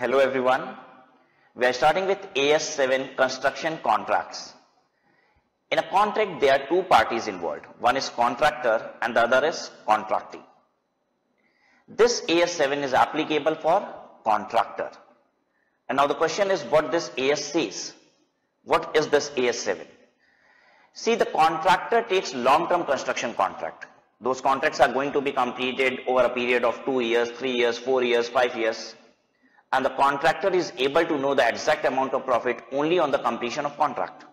Hello everyone. We are starting with AS7 construction contracts. In a contract, there are two parties involved. One is contractor and the other is contractee. This AS7 is applicable for contractor. And now the question is what this AS says. What is this AS7? See, the contractor takes long-term construction contract. Those contracts are going to be completed over a period of 2 years, 3 years, 4 years, 5 years. And the contractor is able to know the exact amount of profit only on the completion of contract.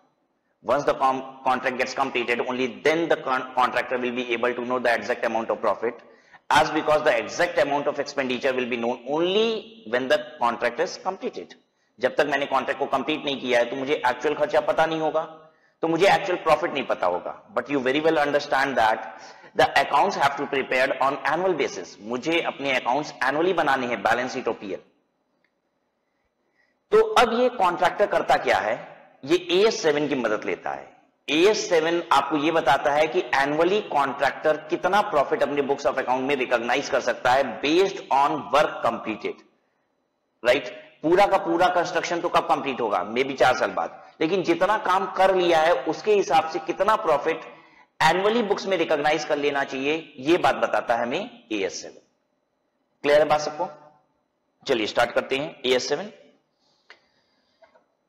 Once the contract gets completed, only then the contractor will be able to know the exact amount of profit, as because the exact amount of expenditure will be known only when the contract is completed. जब तक मैंने contract को complete नहीं किया है तो मुझे actual खर्चा पता नहीं होगा, तो मुझे actual profit नहीं पता होगा. But you very well understand that the accounts have to be prepared on annual basis. मुझे अपने accounts annually बनाने हैं, balance sheet और PL. तो अब ये कॉन्ट्रैक्टर करता क्या है, ये AS7 की मदद लेता है. AS7 आपको ये बताता है कि एनुअली कॉन्ट्रैक्टर कितना प्रॉफिट अपने बुक्स ऑफ अकाउंट में रिकॉग्नाइज कर सकता है based on work completed. Right, पूरा का पूरा कंस्ट्रक्शन तो कब कंप्लीट होगा, मे बी 4 साल बाद, लेकिन जितना काम कर लिया है उसके हिसाब से कितना प्रॉफिट एनुअली बुक्स में रिकॉग्नाइज कर लेना चाहिए, ये बात बताता है हमें AS7. क्लियर है बात सबको? चलिए स्टार्ट करते हैं.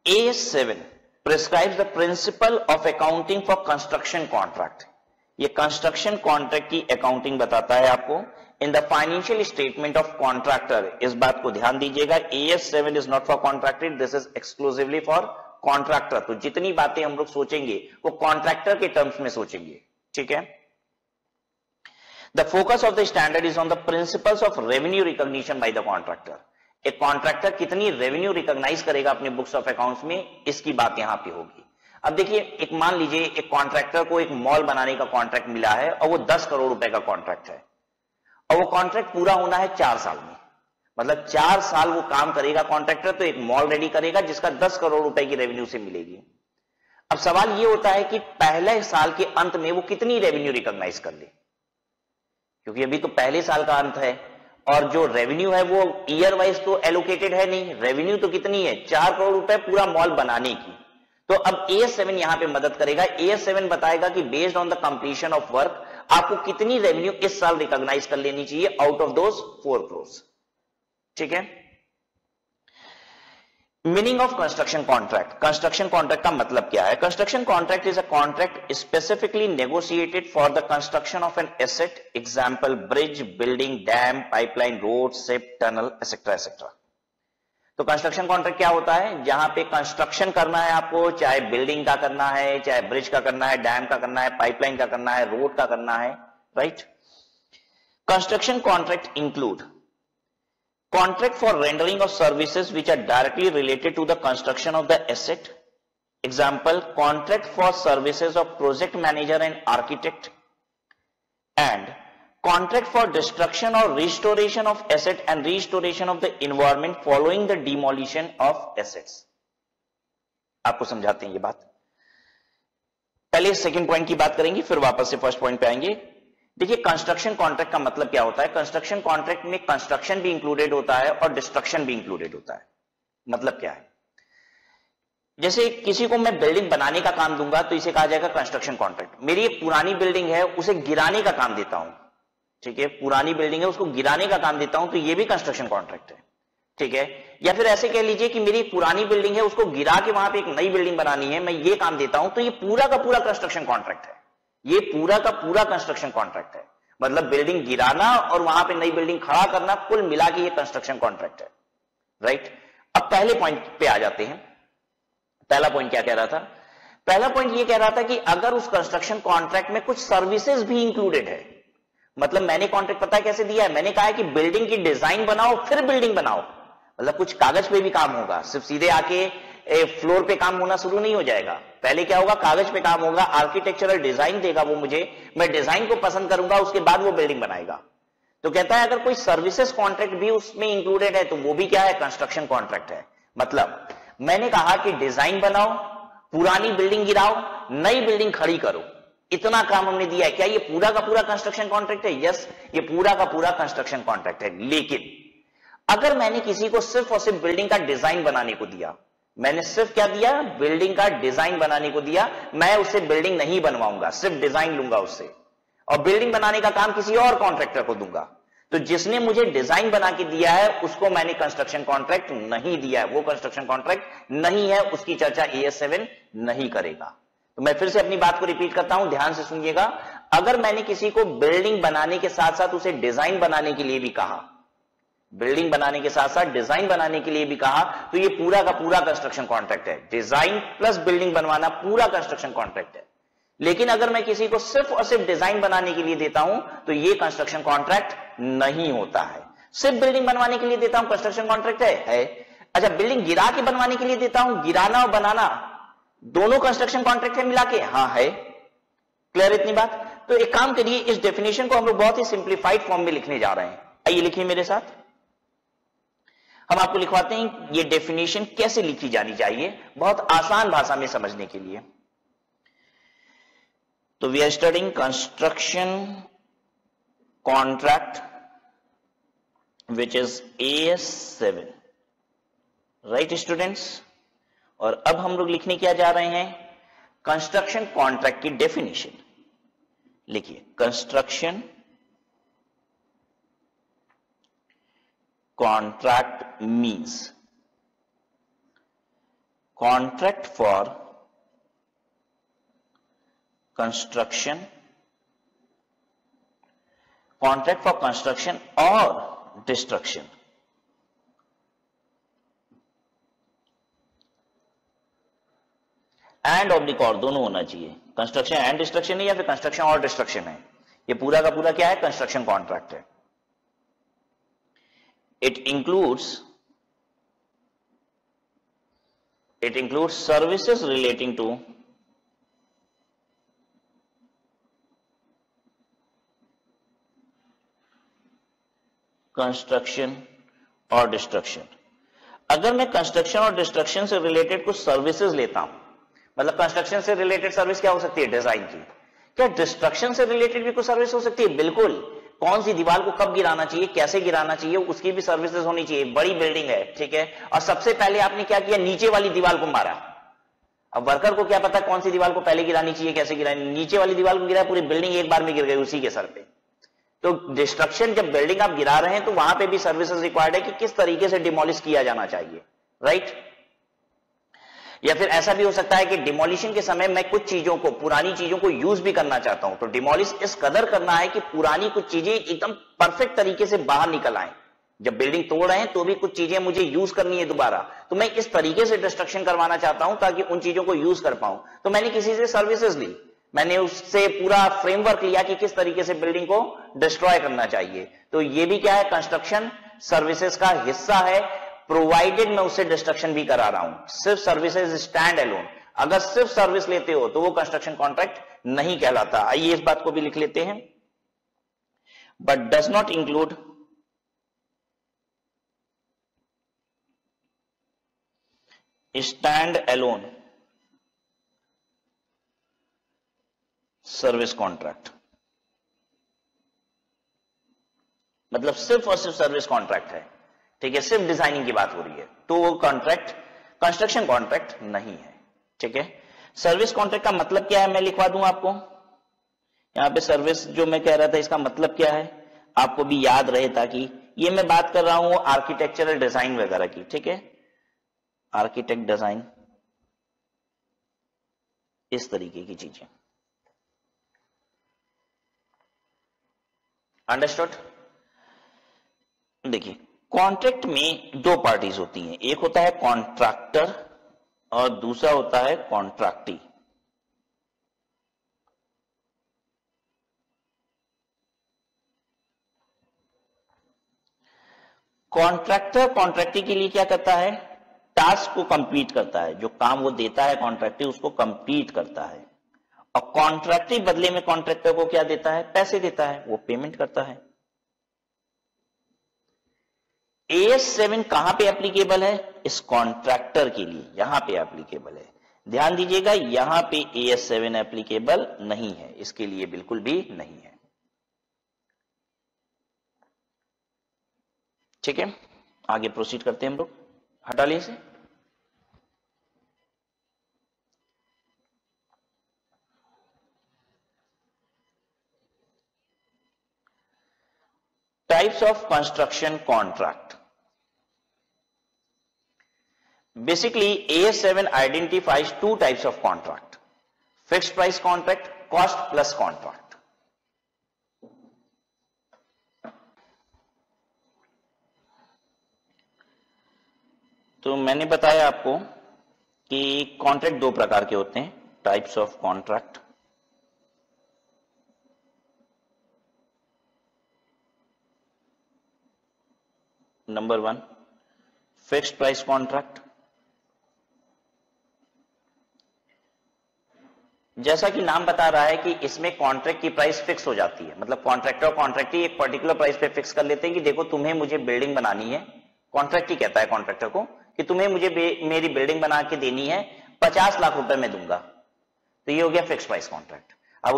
AS7 prescribes the principle of accounting for construction contract. ये कंस्ट्रक्शन कॉन्ट्रैक्ट की अकाउंटिंग बताता है आपको. In the financial statement of contractor, इस बात को ध्यान दीजिएगा, AS7 is not for contractor, this is exclusively for contractor. तो जितनी बातें हम लोग सोचेंगे वो कॉन्ट्रैक्टर के टर्म्स में सोचेंगे. ठीक है. The focus of the standard is on the principles of revenue recognition by the contractor. एक कॉन्ट्रैक्टर कितनी रेवेन्यू रिकॉग्नाइज करेगा अपने बुक्स ऑफ अकाउंट्स में, इसकी बात यहां पे होगी. अब देखिए, एक मान लीजिए एक कॉन्ट्रैक्टर को एक मॉल बनाने का कॉन्ट्रैक्ट मिला है और वो 10 करोड़ रुपए का कॉन्ट्रैक्ट है और वो कॉन्ट्रैक्ट पूरा होना है 4 साल में. मतलब 4 साल वो काम करेगा कॉन्ट्रैक्टर, तो एक मॉल रेडी करेगा जिसका 10 करोड़ रुपए की रेवेन्यू से मिलेगी. अब सवाल ये होता है कि पहले साल के अंत में वो कितनी रेवेन्यू रिकॉग्नाइज कर ले, क्योंकि अभी तो पहले साल का अंत है और जो रेवेन्यू है वो ईयर वाइज तो एलोकेटेड है नहीं. रेवेन्यू तो कितनी है, 4 करोड़ रुपए पूरा मॉल बनाने की. तो अब AS7 यहां पे मदद करेगा. AS7 बताएगा कि based on the completion of work आपको कितनी रेवेन्यू इस साल रिकॉग्नाइज कर लेनी चाहिए आउट ऑफ दोज 4 करोड़. ठीक है. Meaning of construction contract. Construction contract का मतलब क्या है? Construction contract is a contract specifically negotiated for the construction of an asset, example bridge, building, dam, pipeline, road, ship, tunnel, etcetera etcetera. तो construction contract क्या होता है? जहां पे कंस्ट्रक्शन करना है आपको, चाहे बिल्डिंग का करना है, चाहे ब्रिज का करना है, डैम का करना है, पाइपलाइन का करना है, रोड का करना है. Right. Construction contract include contract for rendering of services which are directly related to the construction of the asset. Example, contract for services of project manager and architect, and contract for destruction or restoration of asset and restoration of the environment following the demolition of assets. आपको समझाते हैं ये बात. पहले second point की बात करेंगे, फिर वापस से फर्स्ट पॉइंट पे आएंगे. देखिए, कंस्ट्रक्शन कॉन्ट्रैक्ट का मतलब क्या होता है? कंस्ट्रक्शन कॉन्ट्रैक्ट में कंस्ट्रक्शन भी इंक्लूडेड होता है और डिस्ट्रक्शन भी इंक्लूडेड होता है. मतलब क्या है? जैसे किसी को मैं बिल्डिंग बनाने का काम दूंगा तो इसे कहा जाएगा कंस्ट्रक्शन कॉन्ट्रैक्ट. मेरी एक पुरानी बिल्डिंग है, उसे गिराने का काम देता हूं. ठीक है, पुरानी बिल्डिंग है, उसको गिराने का काम देता हूं, तो यह भी कंस्ट्रक्शन कॉन्ट्रैक्ट है. ठीक है. या फिर ऐसे कह लीजिए कि मेरी एक पुरानी बिल्डिंग है, उसको गिरा के वहां पर एक नई बिल्डिंग बनानी है, मैं ये काम देता हूं, तो ये पूरा का पूरा कंस्ट्रक्शन कॉन्ट्रैक्ट है. ये पूरा का पूरा कंस्ट्रक्शन कॉन्ट्रैक्ट है. मतलब बिल्डिंग गिराना और वहां पे नई बिल्डिंग खड़ा करना, कुल मिला के ये कंस्ट्रक्शन कॉन्ट्रैक्ट है. राइट. अब पहले पॉइंट पे आ जाते हैं. पहला पॉइंट क्या कह रहा था? पहला पॉइंट ये कह रहा था कि अगर उस कंस्ट्रक्शन कॉन्ट्रैक्ट में कुछ सर्विसेज भी इंक्लूडेड है. मतलब मैंने कॉन्ट्रैक्ट पता है कैसे दिया है? मैंने कहा है कि बिल्डिंग की डिजाइन बनाओ फिर बिल्डिंग बनाओ. मतलब कुछ कागज पे भी काम होगा, सिर्फ सीधे आके फ्लोर पे काम होना शुरू नहीं हो जाएगा. पहले क्या होगा? कागज पे काम होगा, आर्किटेक्चरल डिजाइन देगा वो मुझे, मैं डिजाइन को पसंद करूंगा, उसके बाद वो बिल्डिंग बनाएगा. तो कहता है अगर कोई सर्विसेज कॉन्ट्रैक्ट भी उसमें इंक्लूडेड है तो वो भी क्या है? कंस्ट्रक्शन कॉन्ट्रैक्ट है. मतलब मैंने कहा कि डिजाइन बनाओ, पुरानी बिल्डिंग गिराओ, नई बिल्डिंग खड़ी करो, इतना काम हमने दिया है. क्या ये पूरा का पूरा कंस्ट्रक्शन कॉन्ट्रैक्ट है? यस, ये पूरा का पूरा कंस्ट्रक्शन कॉन्ट्रैक्ट है. लेकिन अगर मैंने किसी को सिर्फ और सिर्फ बिल्डिंग का डिजाइन बनाने को दिया, मैंने सिर्फ क्या दिया, बिल्डिंग का डिजाइन बनाने को दिया, मैं उससे बिल्डिंग नहीं बनवाऊंगा, सिर्फ डिजाइन लूंगा उससे, और बिल्डिंग बनाने का काम किसी और कॉन्ट्रैक्टर को दूंगा, तो जिसने मुझे डिजाइन बना के दिया है उसको मैंने कंस्ट्रक्शन कॉन्ट्रैक्ट नहीं दिया है, वो कंस्ट्रक्शन कॉन्ट्रैक्ट नहीं है, उसकी चर्चा AS7 नहीं करेगा। तो मैं फिर से अपनी बात को रिपीट करता हूं, ध्यान से सुनिएगा। अगर मैंने किसी को बिल्डिंग बनाने के साथ साथ उसे डिजाइन बनाने के लिए भी कहा, बिल्डिंग बनाने के साथ साथ डिजाइन बनाने के लिए भी कहा, तो ये पूरा का पूरा कंस्ट्रक्शन कॉन्ट्रैक्ट है। डिजाइन प्लस बिल्डिंग बनवाना पूरा कंस्ट्रक्शन कॉन्ट्रैक्ट है। लेकिन अगर मैं किसी को सिर्फ और सिर्फ डिजाइन बनाने के लिए देता हूं तो ये कंस्ट्रक्शन कॉन्ट्रैक्ट नहीं होता है। सिर्फ बिल्डिंग बनवाने के लिए देता हूं, कंस्ट्रक्शन कॉन्ट्रैक्ट है। अच्छा, बिल्डिंग गिरा के बनवाने के लिए देता हूं, गिराना और बनाना दोनों कंस्ट्रक्शन कॉन्ट्रैक्ट है मिला के, हाँ है। क्लियर इतनी बात? तो एक काम करिए, इस डेफिनेशन को हम लोग बहुत ही सिंप्लीफाइड फॉर्म में लिखने जा रहे हैं। आइए लिखिए मेरे साथ, हम आपको लिखवाते हैं ये डेफिनेशन कैसे लिखी जानी चाहिए, बहुत आसान भाषा में समझने के लिए। तो we are studying construction contract which is AS7, right students. और अब हम लोग लिखने क्या जा रहे हैं, कंस्ट्रक्शन कॉन्ट्रैक्ट की डेफिनेशन। लिखिए, construction contract means contract for construction, contract for construction और डिस्ट्रक्शन। एंड ऑब्लिक और दोनों होना चाहिए, कंस्ट्रक्शन एंड डिस्ट्रक्शन नहीं, या फिर कंस्ट्रक्शन और डिस्ट्रक्शन है। ये पूरा का पूरा क्या है, कंस्ट्रक्शन कॉन्ट्रैक्ट है। It includes services relating to construction और डिस्ट्रक्शन। अगर मैं कंस्ट्रक्शन और डिस्ट्रक्शन से रिलेटेड कुछ सर्विसेज लेता हूं, मतलब कंस्ट्रक्शन से रिलेटेड सर्विस क्या हो सकती है, डिजाइन की। क्या डिस्ट्रक्शन से रिलेटेड भी कुछ सर्विस हो सकती है? बिल्कुल। कौन सी दीवार को कब गिराना चाहिए, कैसे गिराना चाहिए, उसकी भी सर्विसेज होनी चाहिए। बड़ी बिल्डिंग है, ठीक है, और सबसे पहले आपने क्या किया, नीचे वाली दीवार को मारा। अब वर्कर को क्या पता कौन सी दीवार को पहले गिरानी चाहिए, कैसे गिरानी, नीचे वाली दीवार को गिराया, पूरी बिल्डिंग एक बार में गिर गई उसी के सर पे। तो डिस्ट्रक्शन, जब बिल्डिंग आप गिरा रहे हैं तो वहां पे भी सर्विसेज रिक्वायर्ड है कि किस तरीके से डिमोलिश किया जाना चाहिए, राइट। या फिर ऐसा भी हो सकता है कि डिमोलिशन के समय मैं कुछ चीजों को, पुरानी चीजों को यूज भी करना चाहता हूं, तो डिमोलिश इस कदर करना है कि पुरानी कुछ चीजें एकदम परफेक्ट तरीके से बाहर निकल आए। जब बिल्डिंग तोड़ रहे हैं तो भी कुछ चीजें मुझे यूज करनी है दोबारा, तो मैं इस तरीके से डिस्ट्रक्शन करवाना चाहता हूं ताकि उन चीजों को यूज कर पाऊं। तो मैंने किसी से सर्विसेज ली, मैंने उससे पूरा फ्रेमवर्क लिया कि किस तरीके से बिल्डिंग को डिस्ट्रॉय करना चाहिए। तो ये भी क्या है, कंस्ट्रक्शन सर्विसेज का हिस्सा है, प्रोवाइडेड मैं उससे डिस्ट्रक्शन भी करा रहा हूं। सिर्फ सर्विसेज स्टैंड अलोन, अगर सिर्फ सर्विस लेते हो तो वो कंस्ट्रक्शन कॉन्ट्रैक्ट नहीं कहलाता। आइए इस बात को भी लिख लेते हैं, but does not include stand alone service contract. मतलब सिर्फ और सिर्फ सर्विस कॉन्ट्रैक्ट है, ठीक है, सिर्फ डिजाइनिंग की बात हो रही है, तो वो कॉन्ट्रैक्ट कंस्ट्रक्शन कॉन्ट्रैक्ट नहीं है, ठीक है। सर्विस कॉन्ट्रैक्ट का मतलब क्या है मैं लिखवा दूं आपको, यहां पे सर्विस जो मैं कह रहा था इसका मतलब क्या है आपको भी याद रहे, ताकि ये मैं बात कर रहा हूं आर्किटेक्चरल डिजाइन वगैरह की, ठीक है, आर्किटेक्ट डिजाइन, इस तरीके की चीजें। अंडरस्टूड? देखिए, कॉन्ट्रैक्ट में दो पार्टीज होती हैं, एक होता है कॉन्ट्रैक्टर और दूसरा होता है कॉन्ट्रैक्टी। कॉन्ट्रैक्टर कॉन्ट्रैक्टी के लिए क्या करता है, टास्क को कंप्लीट करता है, जो काम वो देता है कॉन्ट्रैक्टी उसको कंप्लीट करता है, और कॉन्ट्रैक्टी बदले में कॉन्ट्रैक्टर को क्या देता है, पैसे देता है, वो पेमेंट करता है। AS7 कहां पे एप्लीकेबल है, इस कॉन्ट्रैक्टर के लिए यहां पे एप्लीकेबल है। ध्यान दीजिएगा, यहां पे AS7 एप्लीकेबल नहीं है, इसके लिए बिल्कुल भी नहीं है, ठीक है। आगे प्रोसीड करते हैं हम लोग, हटा लिए इसे। Types of construction contract. Basically, AS7 identifies two types of contract: fixed price contract, cost plus contract. तो मैंने बताया आपको कि कॉन्ट्रैक्ट दो प्रकार के होते हैं, types of contract. Number 1, fixed price contract. जैसा कि नाम बता रहा है कि इसमें कॉन्ट्रैक्ट की प्राइस फिक्स हो जाती है, मतलब कॉन्ट्रैक्टर और कॉन्ट्रैक्टी एक पर्टिकुलर प्राइस पे फिक्स कर लेते हैं कि देखो तुम्हें मुझे बिल्डिंग बनानी है। कॉन्ट्रैक्ट ही कहता है कॉन्ट्रैक्टर को कि तुम्हें मुझे मेरी बिल्डिंग बना के देनी है, 50 लाख रुपए में दूंगा। तो ये हो गया फिक्स प्राइस कॉन्ट्रैक्ट। अब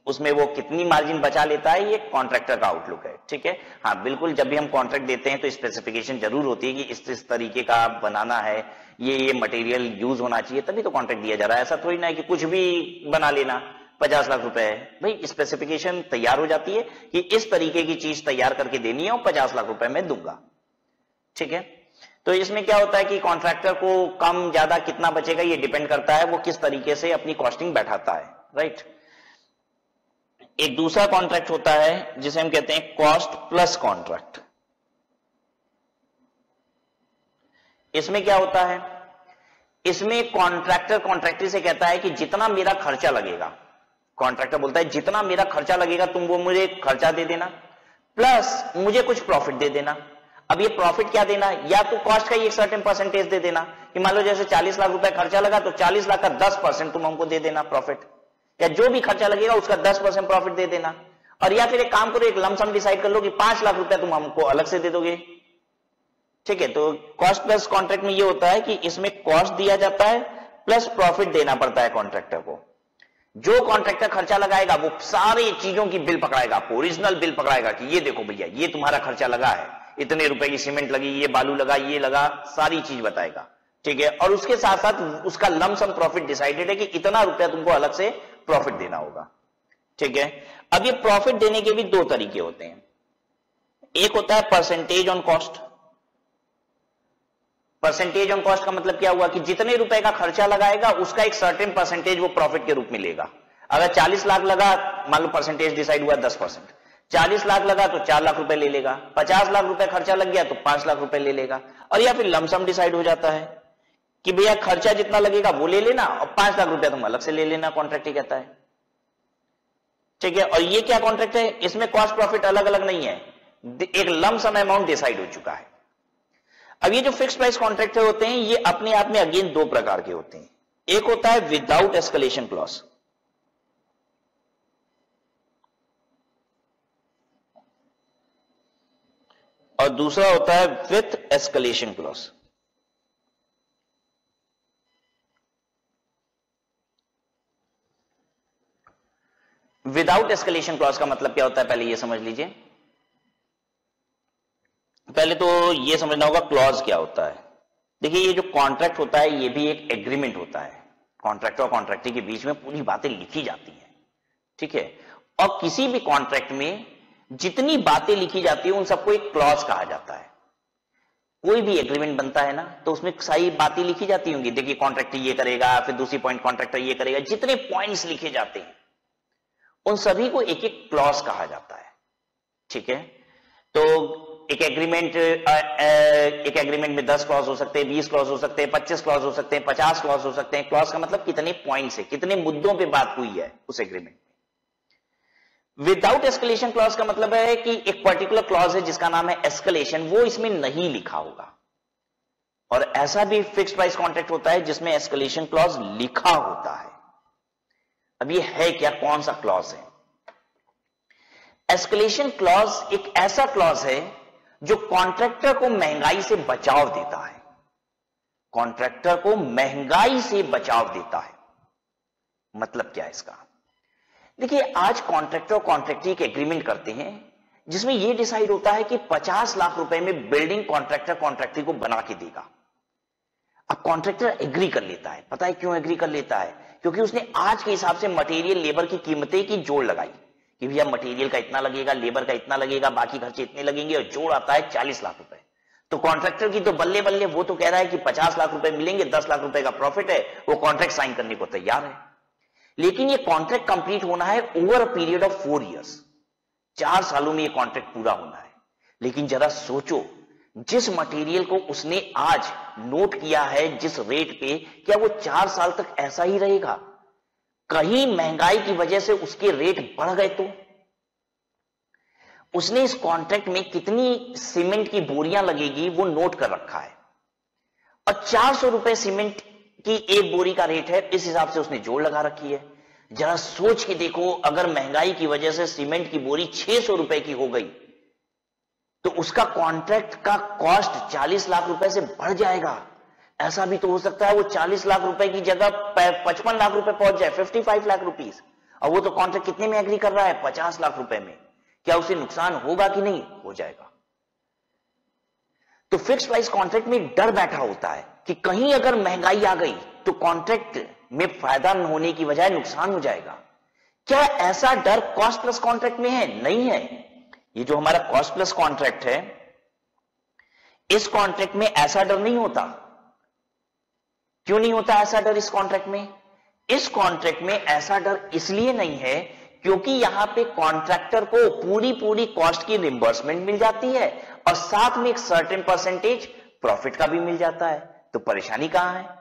उसमें वो कितनी मार्जिन बचा लेता है, ये कॉन्ट्रैक्टर का आउटलुक है। ठीक है, हाँ बिल्कुल, जब भी हम कॉन्ट्रैक्ट देते हैं तो स्पेसिफिकेशन जरूर होती है कि इस तरीके का बनाना है, ये मटेरियल यूज होना चाहिए, तभी तो कॉन्ट्रैक्ट दिया जा रहा है। ऐसा थोड़ी ना है कि कुछ भी बना लेना, 50 लाख रुपए है। भाई स्पेसिफिकेशन तैयार हो जाती है कि इस तरीके की चीज तैयार करके देनी है और 50 लाख रुपए में दूंगा। ठीक है, तो इसमें क्या होता है कि कॉन्ट्रैक्टर को कम ज्यादा कितना बचेगा ये डिपेंड करता है वो किस तरीके से अपनी कॉस्टिंग बैठाता है। राइट। एक दूसरा कॉन्ट्रैक्ट होता है जिसे हम कहते हैं कॉस्ट प्लस कॉन्ट्रैक्ट। इसमें क्या होता है, इसमें कॉन्ट्रैक्टर कॉन्ट्रैक्टर से कहता है कि जितना मेरा खर्चा लगेगा, कॉन्ट्रैक्टर बोलता है जितना मेरा खर्चा लगेगा तुम वो मुझे खर्चा दे देना, प्लस मुझे कुछ प्रॉफिट दे देना। अब ये प्रॉफिट क्या देना, या तो कॉस्ट का एक सर्टेन परसेंटेज दे देना कि मान लो जैसे 40 लाख रुपए खर्चा लगा तो 40 लाख का 10% तुम हमको दे देना प्रॉफिट, या जो भी खर्चा लगेगा उसका 10% प्रॉफिट दे देना। और या फिर एक काम करो, एक लमसम डिसाइड कर लो कि 5 लाख रुपए तुम हमको अलग से दे दोगे। ठीक है, तो कॉस्ट प्लस कॉन्ट्रैक्ट में ये होता है कि इसमें कॉस्ट दिया जाता है प्लस प्रॉफिट देना पड़ता है कॉन्ट्रैक्टर को। जो कॉन्ट्रैक्टर खर्चा लगाएगा वो सारी चीजों की बिल पकड़ाएगा, ओरिजिनल बिल पकड़ाएगा कि ये देखो भैया ये तुम्हारा खर्चा लगा है, इतने रुपए की सीमेंट लगी, ये बालू लगा, ये लगा, सारी चीज बताएगा। ठीक है, और उसके साथ साथ उसका लमसम प्रॉफिट डिसाइडेड है कि इतना रुपया तुमको अलग से प्रॉफिट देना होगा। ठीक है, अब ये प्रॉफिट देने के भी दो तरीके होते हैं। एक होता है percentage on cost. Percentage on cost का मतलब क्या हुआ कि जितने रुपए का खर्चा लगाएगा उसका एक सर्टेन परसेंटेज वो प्रॉफिट के रूप में लेगा। अगर 40 लाख लगा, मान लो परसेंटेज डिसाइड हुआ 10%, 40 लाख लगा तो 4 लाख रुपए ले लेगा, 50 लाख रुपए खर्चा लग गया तो 5 लाख रुपए ले लेगा। और या फिर लमसम डिसाइड हो जाता है कि भैया खर्चा जितना लगेगा वो ले लेना और 5 लाख रुपया तुम अलग से ले लेना, कॉन्ट्रैक्ट ही कहता है। ठीक है, और ये क्या कॉन्ट्रैक्ट है, इसमें कॉस्ट प्रॉफिट अलग अलग नहीं है, एक लमसम अमाउंट डिसाइड हो चुका है। अब ये जो फिक्स्ड प्राइस कॉन्ट्रैक्ट होते हैं ये अपने आप में अगेन दो प्रकार के होते हैं। एक होता है विदाउट एस्केलेशन क्लॉज, और दूसरा होता है with escalation clause. Without escalation clause का मतलब क्या होता है, पहले ये समझ लीजिए। पहले तो ये समझना होगा क्लॉज क्या होता है। देखिए ये जो कॉन्ट्रैक्ट होता है ये भी एक एग्रीमेंट होता है, कॉन्ट्रैक्टर और कॉन्ट्रैक्टी के बीच में पूरी बातें लिखी जाती हैं। ठीक है, और किसी भी कॉन्ट्रैक्ट में जितनी बातें लिखी जाती है उन सबको एक क्लॉज कहा जाता है। कोई भी एग्रीमेंट बनता है ना तो उसमें सारी बातें लिखी जाती होंगी, देखिए कॉन्ट्रैक्टर ये करेगा, फिर दूसरी पॉइंट कॉन्ट्रैक्टर ये करेगा, जितने पॉइंट्स लिखे जाते हैं उन सभी को एक एक क्लॉज कहा जाता है। ठीक है, तो एक एग्रीमेंट में 10 क्लॉज हो सकते हैं, 20 क्लॉज हो सकते हैं, 25 क्लॉज हो सकते हैं, 50 क्लॉज हो सकते हैं। क्लॉज का मतलब कितने पॉइंट्स है, कितने मुद्दों पे बात हुई है उस एग्रीमेंट में। विदाउट एस्केलेशन क्लॉज का मतलब है कि एक पर्टिकुलर क्लॉज है जिसका नाम है एस्केलेशन, वो इसमें नहीं लिखा होगा। और ऐसा भी फिक्स्ड प्राइस कॉन्ट्रैक्ट होता है जिसमें एस्केलेशन क्लॉज लिखा होता है। अब ये है क्या, कौन सा क्लॉज है? एस्केलेशन क्लॉज एक ऐसा क्लॉज है जो कॉन्ट्रैक्टर को महंगाई से बचाव देता है, कॉन्ट्रैक्टर को महंगाई से बचाव देता है। मतलब क्या है इसका? देखिए आज कॉन्ट्रैक्टर और कॉन्ट्रैक्टी एक एग्रीमेंट करते हैं जिसमें यह डिसाइड होता है कि 50 लाख रुपए में बिल्डिंग कॉन्ट्रैक्टर कॉन्ट्रैक्टर को बना के देगा। अब कॉन्ट्रैक्टर एग्री कर लेता है। पता है क्यों एग्री कर लेता है? क्योंकि उसने आज के हिसाब से मटेरियल लेबर की कीमतें की जोड़ लगाई कि भैया मटेरियल का इतना लगेगा, लेबर का इतना लगेगा, बाकी खर्चे इतने लगेंगे, और जोड़ आता है 40 लाख रुपए। तो कॉन्ट्रैक्टर की तो बल्ले बल्ले, वो तो कह रहा है कि 50 लाख रुपए मिलेंगे, 10 लाख रुपए का प्रॉफिट है, वो कॉन्ट्रैक्ट साइन करने को तैयार है। लेकिन ये कॉन्ट्रैक्ट कंप्लीट होना है over a period of 4 years. 4 सालों में ये कॉन्ट्रैक्ट पूरा होना है। लेकिन जरा सोचो, जिस मटेरियल को उसने आज नोट किया है जिस रेट पे, क्या वो 4 साल तक ऐसा ही रहेगा? कहीं महंगाई की वजह से उसके रेट बढ़ गए तो? उसने इस कॉन्ट्रैक्ट में कितनी सीमेंट की बोरियां लगेगी वो नोट कर रखा है, और 400 रुपए सीमेंट की एक बोरी का रेट है, इस हिसाब से उसने जोड़ लगा रखी है। जरा सोच के देखो, अगर महंगाई की वजह से सीमेंट की बोरी 600 रुपए की हो गई तो उसका कॉन्ट्रैक्ट का कॉस्ट 40 लाख रुपए से बढ़ जाएगा। ऐसा भी तो हो सकता है वो 40 लाख रुपए की जगह 55 लाख रुपए पहुंच जाए, 55 लाख रुपीस। और वो तो कॉन्ट्रैक्ट कितने में एग्री कर रहा है? 50 लाख रुपए में। क्या उसे नुकसान होगा कि नहीं? हो जाएगा। तो फिक्स प्राइस कॉन्ट्रैक्ट में एक डर बैठा होता है कि कहीं अगर महंगाई आ गई तो कॉन्ट्रैक्ट में फायदा न होने की बजाय नुकसान हो जाएगा। क्या ऐसा डर कॉस्ट प्लस कॉन्ट्रैक्ट में है? नहीं है। ये जो हमारा कॉस्ट प्लस कॉन्ट्रैक्ट है, इस कॉन्ट्रैक्ट में ऐसा डर नहीं होता। क्यों नहीं होता ऐसा डर इस कॉन्ट्रैक्ट में? इस कॉन्ट्रैक्ट में ऐसा डर इसलिए नहीं है क्योंकि यहां पे कॉन्ट्रैक्टर को पूरी कॉस्ट की रिम्बर्समेंट मिल जाती है, और साथ में एक सर्टेन परसेंटेज प्रॉफिट का भी मिल जाता है। तो परेशानी कहां है?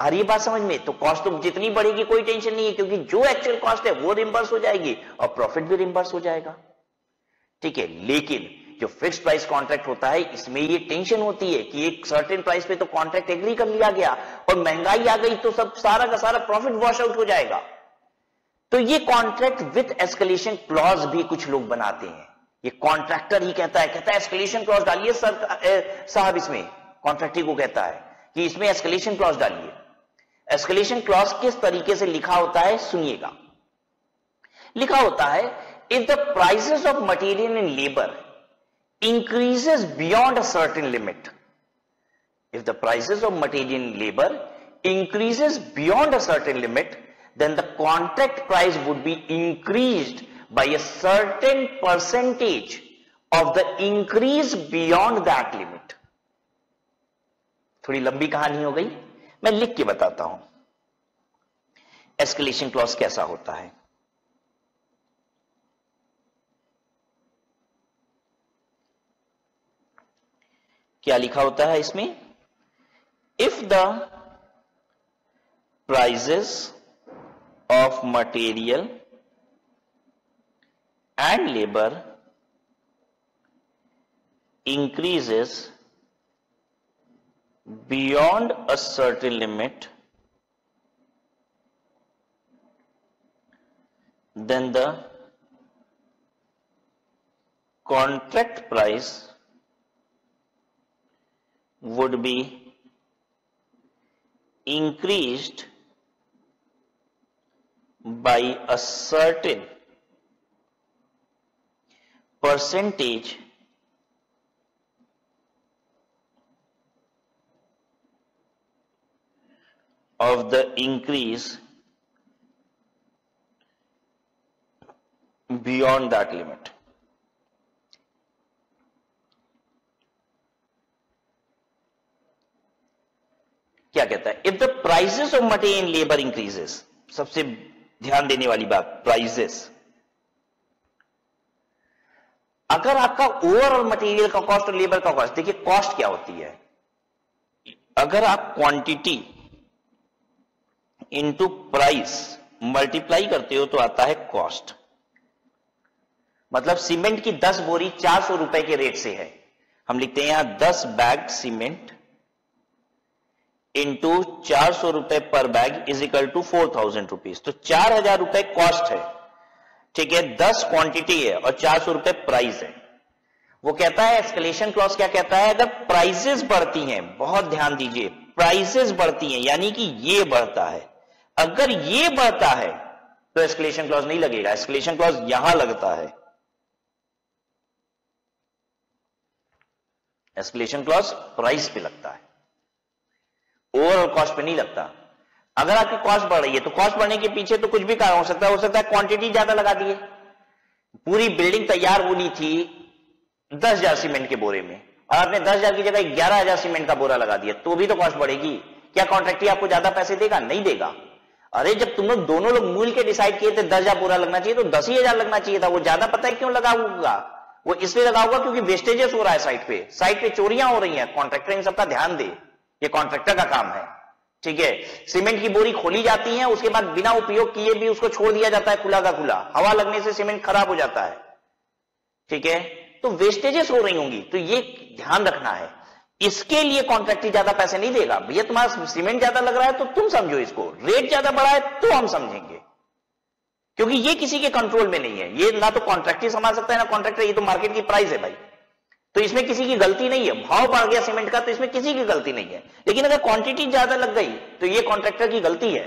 आ रही है बात समझ में? तो कॉस्ट तो जितनी बढ़ेगी कोई टेंशन नहीं है, क्योंकि जो एक्चुअल कॉस्ट है वो रिम्बर्स हो जाएगी और प्रॉफिट भी रिम्बर्स हो जाएगा। ठीक है। लेकिन जो फिक्स्ड प्राइस कॉन्ट्रैक्ट होता है, इसमें ये टेंशन होती है कि एक सर्टेन प्राइस पे तो कॉन्ट्रैक्ट एग्री कर लिया गया, और महंगाई आ गई तो सब सारा का सारा प्रॉफिट वॉश आउट हो जाएगा। तो ये कॉन्ट्रैक्ट विथ एस्केलेशन क्लॉज भी कुछ लोग बनाते हैं। ये कॉन्ट्रैक्टर ही कहता है एस्केलेशन क्लॉज डालिए सर साहब, इसमें कॉन्ट्रैक्टर को कहता है कि इसमें एस्केलेशन क्लॉज डालिए। एस्केलेशन क्लॉज किस तरीके से लिखा होता है सुनिएगा। लिखा होता है, if the prices of material and labour increases beyond a certain limit, if the prices of material and labor increases beyond a certain limit, then the contract price would be increased by a certain percentage of the increase beyond that limit. थोड़ी लंबी कहानी हो गई, मैं लिख के बताता हूं एस्केलेशन क्लॉज कैसा होता है। क्या लिखा होता है इसमें? If the prices of material and labour increases beyond a certain limit, then the contract price would be increased by a certain percentage of the increase beyond that limit. क्या कहता है? If the prices of material and labour increases, सबसे ध्यान देने वाली बात, prices. अगर आपका ओवरऑल मटेरियल का कॉस्ट और लेबर का कॉस्ट, देखिए कॉस्ट क्या होती है, अगर आप क्वांटिटी इनटू प्राइस मल्टीप्लाई करते हो तो आता है कॉस्ट। मतलब सीमेंट की 10 बोरी 400 रुपए के रेट से है, हम लिखते हैं यहां 10 बैग सीमेंट इंटू 400 रुपए पर bag is equal to 4000 rupees. तो 4000 रुपए कॉस्ट है, ठीक है, 10 क्वांटिटी है और 400 रुपए प्राइस है। वो कहता है एस्केलेशन क्लॉज क्या कहता है, अगर प्राइसेस बढ़ती हैं, बहुत ध्यान दीजिए, प्राइसेस बढ़ती हैं यानी कि ये बढ़ता है, अगर ये बढ़ता है तो एस्केलेशन क्लॉज नहीं लगेगा, एस्केलेशन क्लॉज यहां लगता है, एस्केलेशन क्लॉज प्राइस पे लगता है, ओवरऑल कॉस्ट पे नहीं लगता। अगर आपकी कॉस्ट बढ़ रही है तो कॉस्ट बढ़ने के पीछे तो कुछ भी कारण हो सकता है क्वांटिटी ज्यादा लगा दिए। पूरी बिल्डिंग तैयार होनी थी 10,000 सीमेंट के बोरे में और आपने 10,000 की जगह 11,000 सीमेंट का बोरा लगा दिया, तो भी तो कॉस्ट बढ़ेगी। क्या कॉन्ट्रैक्टर आपको ज्यादा पैसे देगा? नहीं देगा। अरे जब तुम लोग दोनों लोग मिल के डिसाइड किए थे 10,000 बोरा लगना चाहिए तो 10,000 लगना चाहिए था। वो ज्यादा पता है क्यों लगा होगा? वो इसलिए लगा होगा क्योंकि वेस्टेजेस हो रहा है साइट पे चोरियां हो रही हैं। कॉन्ट्रैक्टर इन सबका ध्यान दे, ये कॉन्ट्रैक्टर का काम है, ठीक है। सीमेंट की बोरी खोली जाती है, उसके बाद बिना उपयोग किए भी उसको छोड़ दिया जाता है खुला का खुला, हवा लगने से सीमेंट खराब हो जाता है, ठीक है। तो वेस्टेजेस हो रही होंगी, तो ये ध्यान रखना है। इसके लिए कॉन्ट्रैक्टर ज्यादा पैसे नहीं देगा। भैया तुम्हारा सीमेंट ज्यादा लग रहा है तो तुम समझो इसको, रेट ज्यादा बढ़ा है तो हम समझेंगे, क्योंकि ये किसी के कंट्रोल में नहीं है। ये ना तो कॉन्ट्रैक्टर संभाल सकता है ना कॉन्ट्रैक्टर, ये तो मार्केट की प्राइस है भाई, तो इसमें किसी की गलती नहीं है। भाव बढ़ गया सीमेंट का तो इसमें किसी की गलती नहीं है, लेकिन अगर क्वांटिटी ज्यादा लग गई तो ये कॉन्ट्रैक्टर की गलती है,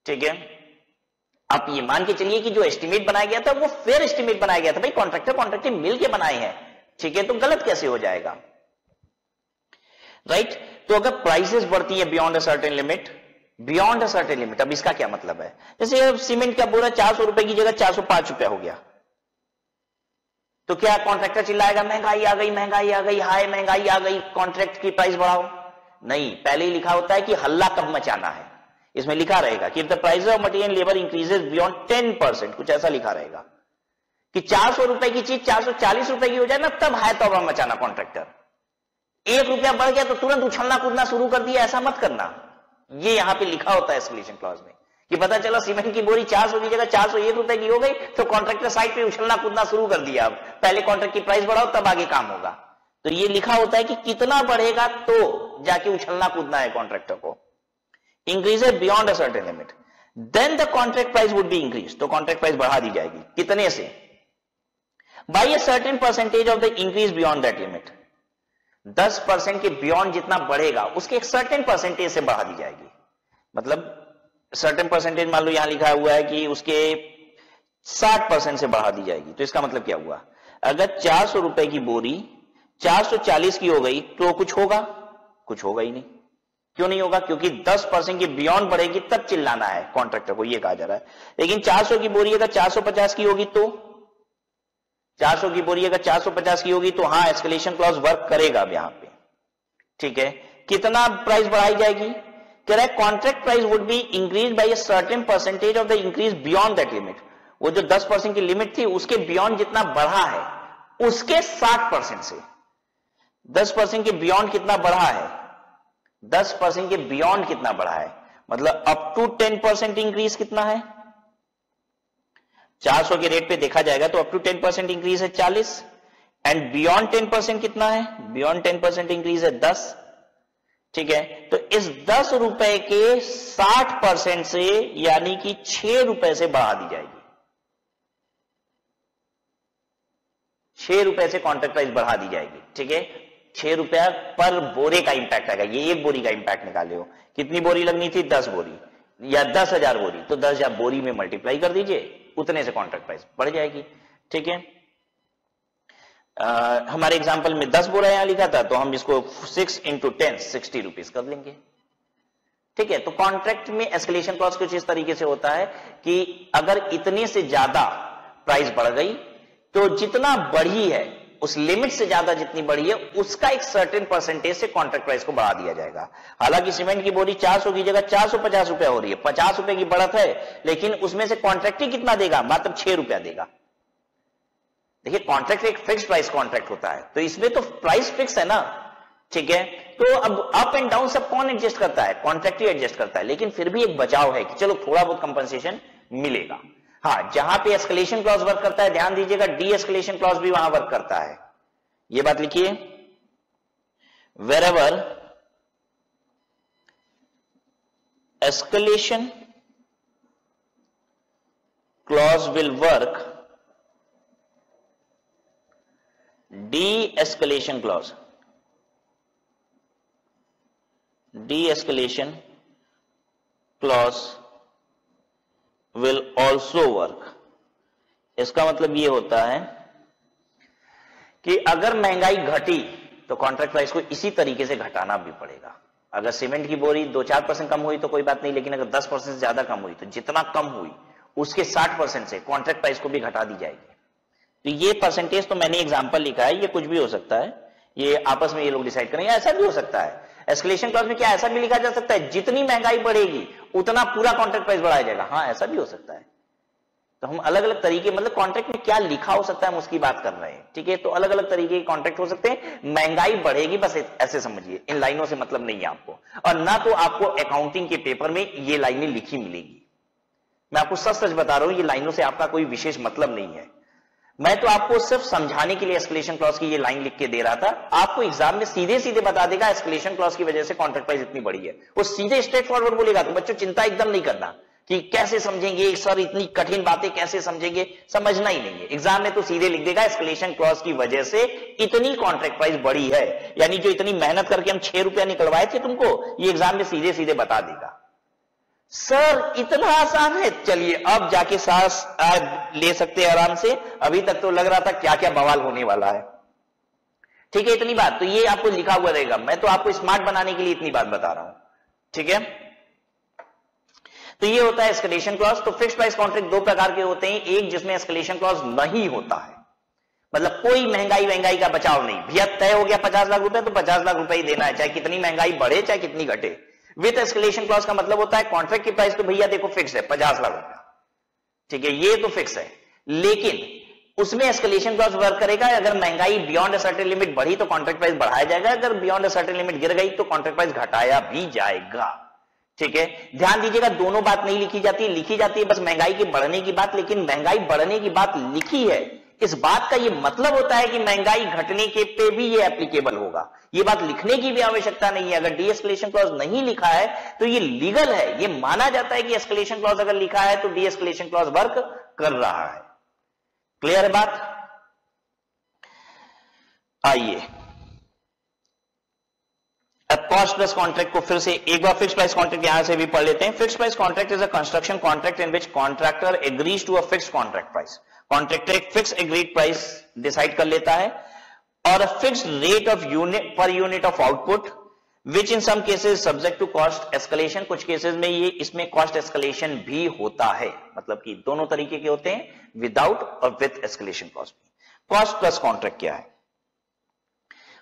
ठीक है। आप ये मान के चलिए कि जो एस्टिमेट बनाया गया था वो फेयर एस्टिमेट बनाया गया था, भाई कॉन्ट्रैक्टर मिल के बनाए हैं, ठीक है, तो गलत कैसे हो जाएगा, राइट। तो अगर प्राइसेस बढ़ती है बियॉन्ड अ सर्टेन लिमिट, अब इसका क्या मतलब है? जैसे सीमेंट का बोरा 400 रुपए की जगह 405 रुपया हो गया, तो क्या कॉन्ट्रैक्टर चिल्लाएगा महंगाई आ गई, हाय महंगाई आ गई, कॉन्ट्रैक्ट की प्राइस बढ़ाओ? नहीं, पहले ही लिखा होता है कि हल्ला कब मचाना है। इसमें लिखा रहेगा कि if the price of material labour increases beyond 10%, कुछ ऐसा लिखा रहेगा कि 400 रुपए की चीज 440 रुपए की हो जाए ना, तब है तौबा मचाना कॉन्ट्रैक्टर। 1 रुपया बढ़ गया तो तुरंत उछलना कूदना शुरू कर दिया, ऐसा मत करना। ये यहां पे लिखा होता है एस्केलेशन क्लॉज में कि पता चला सीमेंट की बोरी 400 की जगह 401 रुपए की हो गई तो कॉन्ट्रैक्टर साइड पे उछलना कूदना शुरू कर दिया। अब पहले कॉन्ट्रैक्ट की प्राइस बढ़ाओ तब आगे काम होगा। तो ये लिखा होता है कि कितना बढ़ेगा तो जाके उछलना कूदना है कॉन्ट्रैक्टर को। Increases beyond a certain limit, then the contract price would be increase, तो कॉन्ट्रैक्ट प्राइस बढ़ा दी जाएगी। कितने से? By a certain percentage of the increase beyond that limit, 10% के बियॉन्ड जितना बढ़ेगा उसके एक सर्टेन परसेंटेज से बढ़ा दी जाएगी। मतलब सर्टेन परसेंटेज मान लो यहां लिखा हुआ है कि उसके 60% से बढ़ा दी जाएगी, तो इसका मतलब क्या हुआ? अगर 400 रुपए की बोरी 440 की हो गई तो कुछ होगा ही नहीं। क्यों नहीं होगा? क्योंकि 10% की बियॉन्ड बढ़ेगी तब चिल्लाना है कॉन्ट्रैक्टर को, ये कहा जा रहा है। लेकिन 400 की बोरी अगर 450 की होगी तो 400 की बोरी अगर 450 की होगी तो हाँ एस्केलेशन क्लॉज वर्क करेगा अब यहां पे, ठीक है। कितना प्राइस बढ़ाई जाएगी? कह रहा है contract price would be increase by a certain percentage of the increase beyond that limit. वो जो 10% की लिमिट थी उसके बियॉन्ड जितना बढ़ा है उसके 60% से। 10% के बियॉन्ड कितना बढ़ा है? 10% के बियॉन्ड कितना बढ़ा है? मतलब अप टू 10% इंक्रीज कितना है? 400 के रेट पे देखा जाएगा तो अप टू 10% इंक्रीज है 40, एंड बियॉन्ड 10% कितना है? बियॉन्ड 10% इंक्रीज है 10, ठीक है। तो इस 10 रुपए के 60% से यानी कि 6 रुपए से बढ़ा दी जाएगी। 6 रुपए से कॉन्ट्रैक्ट प्राइस बढ़ा दी जाएगी, ठीक है। 6 रुपया पर बोरे का इंपैक्ट आएगा। ये एक बोरी का इंपैक्ट निकाले हो, कितनी बोरी लगनी थी? 10 बोरी या 10,000 बोरी, तो 10,000 बोरी में मल्टीप्लाई कर दीजिए, उतने से कॉन्ट्रैक्ट प्राइस बढ़ जाएगी, ठीक है। हमारे एग्जांपल में 10 बोरा यहां लिखा था तो हम इसको 6 into 10 60 रुपीज कर लेंगे, ठीक है। तो कॉन्ट्रैक्ट में एस्केलेशन क्लॉज कुछ इस तरीके से होता है कि अगर इतने से ज्यादा प्राइस बढ़ गई तो जितना बढ़ी है उस लिमिट से ज्यादा जितनी बढ़ी है उसका एक सर्टेन परसेंटेज से कॉन्ट्रैक्ट प्राइस को बढ़ा दिया जाएगा। हालांकि सीमेंट की बोरी 400 की जगह 450 रुपया हो रही है, 50 रुपए की बढ़त है, लेकिन उसमें से कॉन्ट्रैक्ट ही कितना देगा? मात्र 6 रुपया देगा। देखिए कॉन्ट्रैक्ट एक फिक्स प्राइस कॉन्ट्रैक्ट होता है, तो इसमें तो प्राइस फिक्स है ना, ठीक है। तो अब अप एंड डाउन सब कौन एडजस्ट करता है? कॉन्ट्रैक्ट ही एडजस्ट करता है, लेकिन फिर भी एक बचाव है कि चलो थोड़ा बहुत कंपनसेशन मिलेगा। हाँ, जहां पे एस्केलेशन क्लॉज वर्क करता है ध्यान दीजिएगा, डी एस्केलेशन क्लॉज भी वहां वर्क करता है। ये बात लिखिए, wherever escalation clause will work, de-escalation clause will also work। इसका मतलब ये होता है कि अगर महंगाई घटी तो कॉन्ट्रैक्ट प्राइस को इसी तरीके से घटाना भी पड़ेगा। अगर सीमेंट की बोरी 2-4% कम हुई तो कोई बात नहीं, लेकिन अगर 10% से ज्यादा कम हुई तो जितना कम हुई उसके 60% से कॉन्ट्रैक्ट प्राइस को भी घटा दी जाएगी। तो ये परसेंटेज तो मैंने एग्जांपल लिखा है, ये कुछ भी हो सकता है, ये आपस में ये लोग डिसाइड करेंगे। ऐसा भी हो सकता है एस्केलेशन क्लॉज में, क्या ऐसा भी लिखा जा सकता है जितनी महंगाई बढ़ेगी उतना पूरा कॉन्ट्रैक्ट प्राइस बढ़ाया जाएगा? हाँ, ऐसा भी हो सकता है। तो हम अलग अलग तरीके, मतलब कॉन्ट्रैक्ट में क्या लिखा हो सकता है हम उसकी बात कर रहे हैं, ठीक है। तो अलग अलग तरीके के कॉन्ट्रैक्ट हो सकते हैं। महंगाई बढ़ेगी, बस ऐसे समझिए, इन लाइनों से मतलब नहीं है आपको, और ना तो आपको अकाउंटिंग के पेपर में ये लाइनें लिखी मिलेगी। मैं आपको सच सच बता रहा हूं, ये लाइनों से आपका कोई विशेष मतलब नहीं है। मैं तो आपको सिर्फ समझाने के लिए एस्केलेशन क्लॉज की ये लाइन लिख के दे रहा था। आपको एग्जाम में सीधे सीधे बता देगा एस्केलेशन क्लॉज की वजह से कॉन्ट्रैक्ट प्राइस इतनी बढ़ी है, वो सीधे स्ट्रेट फॉरवर्ड बोलेगा। तो बच्चों चिंता एकदम नहीं करना कि कैसे समझेंगे सर, इतनी कठिन बातें कैसे समझेंगे, समझना ही नहीं है। एग्जाम में तो सीधे लिख देगा एस्केलेशन क्लॉज की वजह से इतनी कॉन्ट्रैक्ट प्राइस बढ़ी है, यानी जो इतनी मेहनत करके हम 6 रुपया निकलवाए थे तुमको, ये एग्जाम में सीधे सीधे बता देगा। सर इतना आसान है, चलिए अब जाके सांस ले सकते हैं आराम से। अभी तक तो लग रहा था क्या क्या बवाल होने वाला है, ठीक है। इतनी बात तो ये आपको लिखा हुआ रहेगा, मैं तो आपको स्मार्ट बनाने के लिए इतनी बात बता रहा हूं, ठीक है। तो ये होता है एस्केलेशन क्लॉज। तो फिक्स्ड प्राइस कॉन्ट्रैक्ट दो प्रकार के होते हैं, एक जिसमें एस्केलेशन क्लॉज नहीं होता है, मतलब कोई महंगाई का बचाव नहीं, भैया तय हो गया 50 लाख रुपए तो 50 लाख रुपए ही देना है, चाहे कितनी महंगाई बढ़े चाहे कितनी घटे। विद एस्केलेशन क्लॉज का मतलब होता है कॉन्ट्रैक्ट की प्राइस तो भैया देखो फिक्स है 50 लाख रुपया, ठीक है, ये तो फिक्स है, लेकिन उसमें एस्केलेशन क्लॉज वर्क करेगा। अगर महंगाई बियॉन्ड अ सर्टेन लिमिट बढ़ी तो कॉन्ट्रैक्ट प्राइस बढ़ाया जाएगा, अगर बियॉन्ड अ सर्टेन लिमिट गिर गई तो कॉन्ट्रैक्ट प्राइस घटाया भी जाएगा, ठीक है। ध्यान दीजिएगा, दोनों बात नहीं लिखी जाती है, लिखी जाती है बस महंगाई के बढ़ने की बात, लेकिन महंगाई बढ़ने की बात लिखी है, इस बात का ये मतलब होता है कि महंगाई घटने के पे भी ये एप्लीकेबल होगा। ये बात लिखने की भी आवश्यकता नहीं है। अगर डी एस्केलेशन क्लॉज नहीं लिखा है तो ये लीगल है, ये माना जाता है कि एस्केलेशन क्लॉज अगर लिखा है तो डी एस्केलेशन क्लॉज वर्क कर रहा है। क्लियर है बात? आइए अब कॉस्ट प्लस कॉन्ट्रैक्ट को फिर से एक बार फिक्स प्राइस कॉन्ट्रैक्ट यहां से भी पढ़ लेते हैं। Fix price contract is a construction contract in which contractor agrees to a fix contract price. Contractor एक फिक्स एग्रीड प्राइस डिसाइड कर लेता है और a fixed rate of unit per unit of output which in some cases subject to cost escalation. कुछ cases में ये इसमें cost escalation भी होता है, मतलब कि दोनों तरीके के होते हैं, विदाउट और with escalation clause. Cost plus contract क्या है?